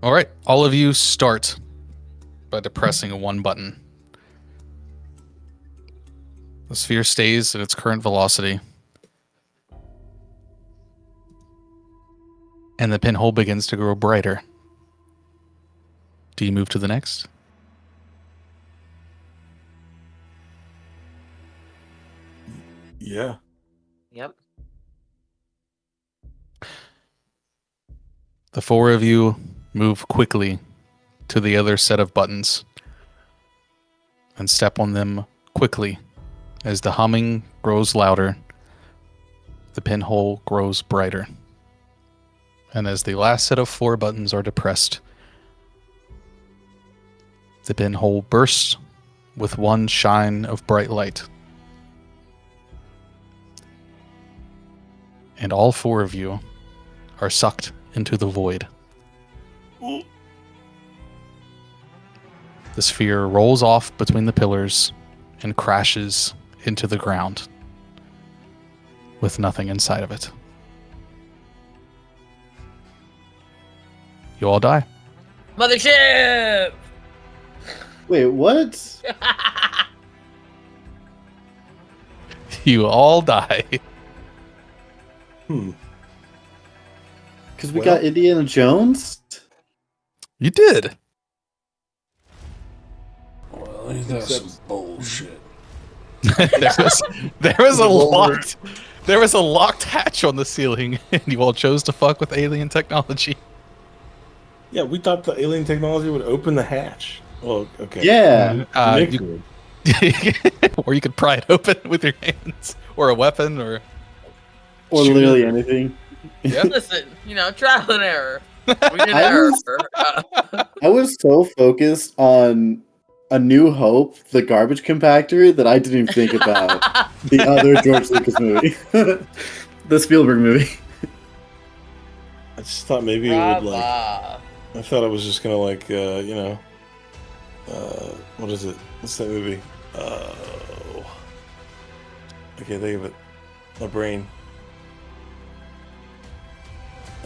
All right, all of you start by depressing one button. The sphere stays at its current velocity, and the pinhole begins to grow brighter. Do you move to the next? Yeah. Yep. The four of you move quickly to the other set of buttons and step on them quickly as the humming grows louder, the pinhole grows brighter. And as the last set of four buttons are depressed, the pinhole bursts with one shine of bright light. And all four of you are sucked into the void. The sphere rolls off between the pillars and crashes into the ground with nothing inside of it. You all die. Mothership! Wait, what? You all die. Because we Well- got Indiana Jones? You did. Well, that's some bullshit. there was a locked hatch on the ceiling, and you all chose to fuck with alien technology. Yeah, we thought the alien technology would open the hatch. Well, okay. Yeah. Nick You- would. or you could pry it open with your hands, or a weapon, or Or shoot literally it. anything. Yeah. Listen, trial and error. We did I error. I was so focused on A New Hope, the garbage compactor, that I didn't even think about the other George Lucas movie. The Spielberg movie. I just thought maybe it would like. Brava. I thought it was just gonna like, what is it? What's that movie? I can't think of it. My brain.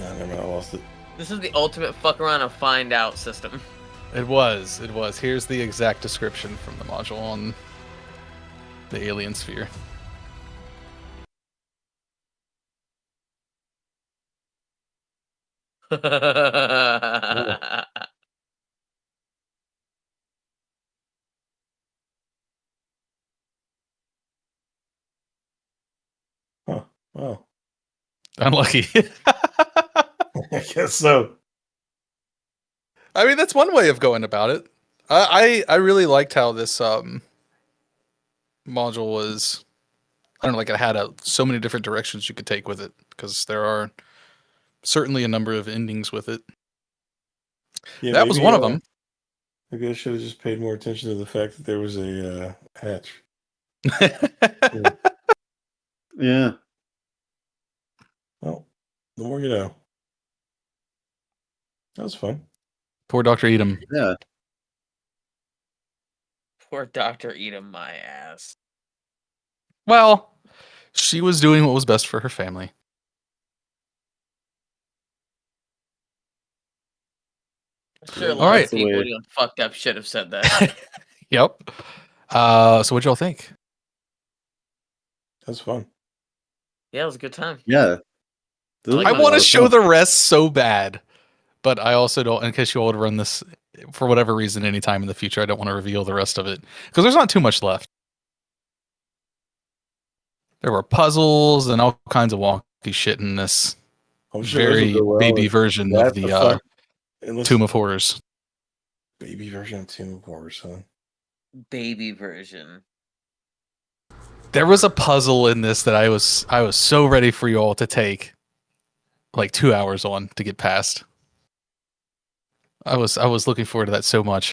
Ah, never mind, I lost it. This is the ultimate fuck around and find out system. It was. Here's the exact description from the module on the alien sphere. Huh. Well, Unlucky. I guess so. I mean, that's one way of going about it. I really liked how this module was I don't know, like it had so many different directions you could take with it, because there are certainly a number of endings with it. Yeah, That was one of them. Maybe I should have just paid more attention to the fact that there was a hatch. Yeah. Well, the more you know. That was fun. Poor Dr. Edem. Yeah. Poor Dr. Edem, my ass. Well, she was doing what was best for her family. I'm sure a All lot right. of people doing fucked up shit have said that. Yep. So what'd y'all think? That was fun. Yeah, it was a good time. Yeah. I want to show the rest so bad, but I also don't, in case you all would run this for whatever reason anytime in the future, I don't want to reveal the rest of it, because there's not too much left. There were puzzles and all kinds of wonky shit in this very baby version of the Tomb of Horrors. Baby version of Tomb of Horrors, huh? Baby version. There was a puzzle in this that I was so ready for you all to take like 2 hours on to get past. I was looking forward to that so much.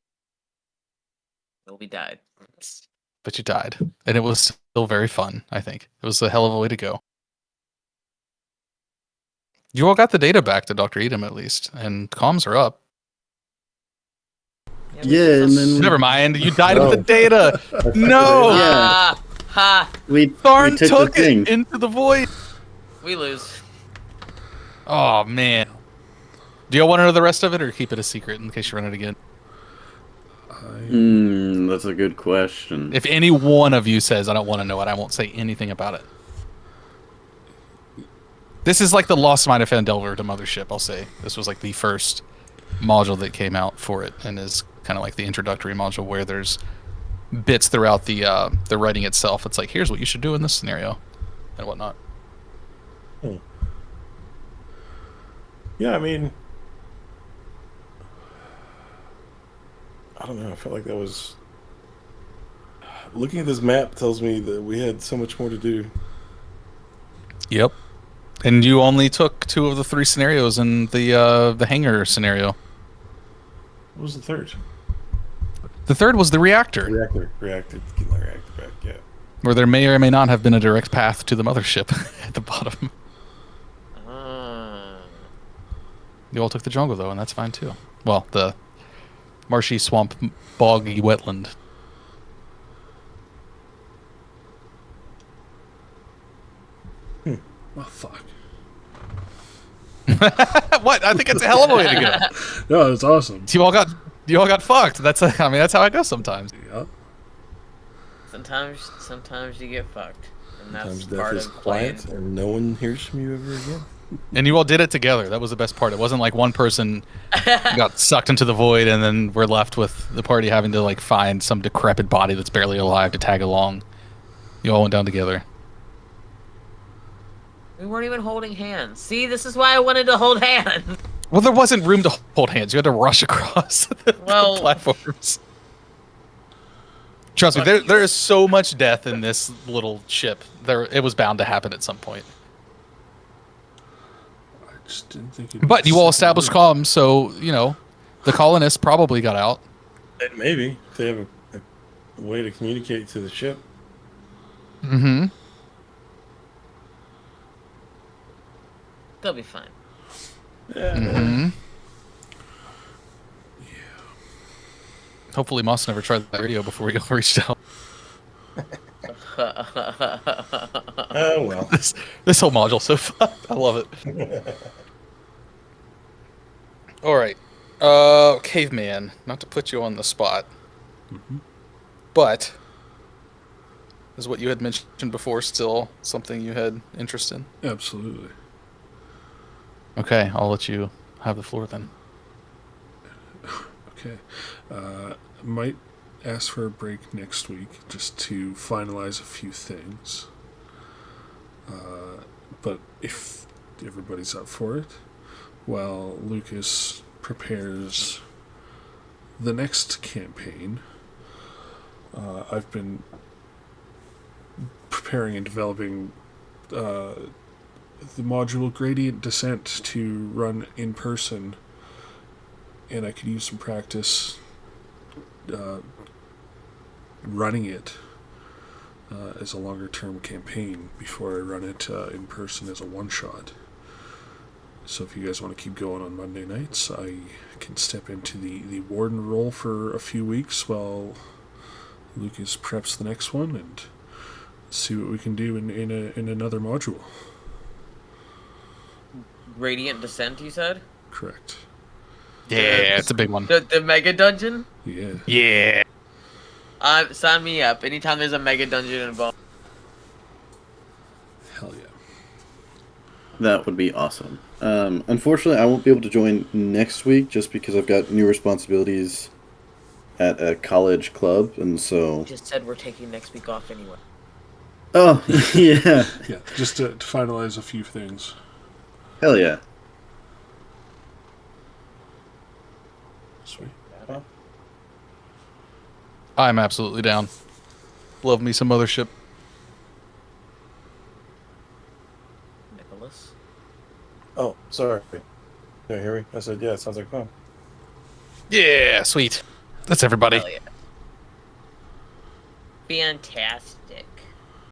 Well, we died. But you died. And it was still very fun, I think. It was a hell of a way to go. You all got the data back to Dr. Edem at least, and comms are up. Yeah, and then never mind. You died with the data. No. Yeah. Tharn took it into the void. We lose. Oh man. Do y'all want to know the rest of it, or keep it a secret in case you run it again? That's a good question. If any one of you says I don't want to know it, I won't say anything about it. This is like the Lost Mine of Fandelver to Mothership, I'll say. This was like the first module that came out for it, and is kind of like the introductory module where there's bits throughout the writing itself. It's like, here's what you should do in this scenario, and whatnot. Yeah, I mean, I don't know. I felt like that was... Looking at this map tells me that we had so much more to do. Yep. And you only took 2 of the 3 scenarios in the hangar scenario. What was the third? The third was the reactor. Reactor. Get my reactor back, yeah. Where there may or may not have been a direct path to the mothership at the bottom. You all took the jungle, though, and that's fine, too. Well, the marshy, swamp, boggy wetland. Oh, fuck. What? I think it's a hell of a way to go. No, it's awesome. You all got fucked. That's that's how it goes sometimes. Yeah. Sometimes you get fucked, and that's Sometimes death part is of quiet, playing. and no one hears from you ever again. And you all did it together. That was the best part. It wasn't like one person got sucked into the void, and then we're left with the party having to like find some decrepit body that's barely alive to tag along. You all went down together. We weren't even holding hands. See, this is why I wanted to hold hands. Well, there wasn't room to hold hands. You had to rush across the platforms. Trust me, there is so much death in this little ship. It was bound to happen at some point. I just didn't think But you all established comms, so, you know, the colonists probably got out. Maybe. If they have a way to communicate to the ship. Mm-hmm. They'll be fine. Yeah. Mm-hmm. Hopefully Moss never tried the radio before he reached out. Oh, well. This whole module's so fun. I love it. All right. Caveman, not to put you on the spot, but is what you had mentioned before still something you had interest in? Absolutely. Okay, I'll let you have the floor then. Okay. Might ask for a break next week just to finalize a few things. But if everybody's up for it, while Lucas prepares the next campaign, I've been preparing preparing and developing the module Gradient Descent to run in person, and I could use some practice running it as a longer term campaign before I run it in person as a one-shot. So if you guys want to keep going on Monday nights, I can step into the warden role for a few weeks while Lucas preps the next one and see what we can do in another module. Radiant Descent, you said? Correct. Yeah, it's a big one. The mega dungeon? Yeah. Yeah. Sign me up. Anytime there's a mega dungeon involved. Hell yeah. That would be awesome. Unfortunately, I won't be able to join next week just because I've got new responsibilities at a college club, and so... Just said we're taking next week off anyway. Oh, yeah. Yeah, just to finalize a few things. Hell yeah. Sweet. I'm absolutely down. Love me some Mothership. Nicholas? Oh, sorry. Can you hear me? I said, yeah, it sounds like fun. Yeah, sweet. That's everybody. Hell yeah. Fantastic.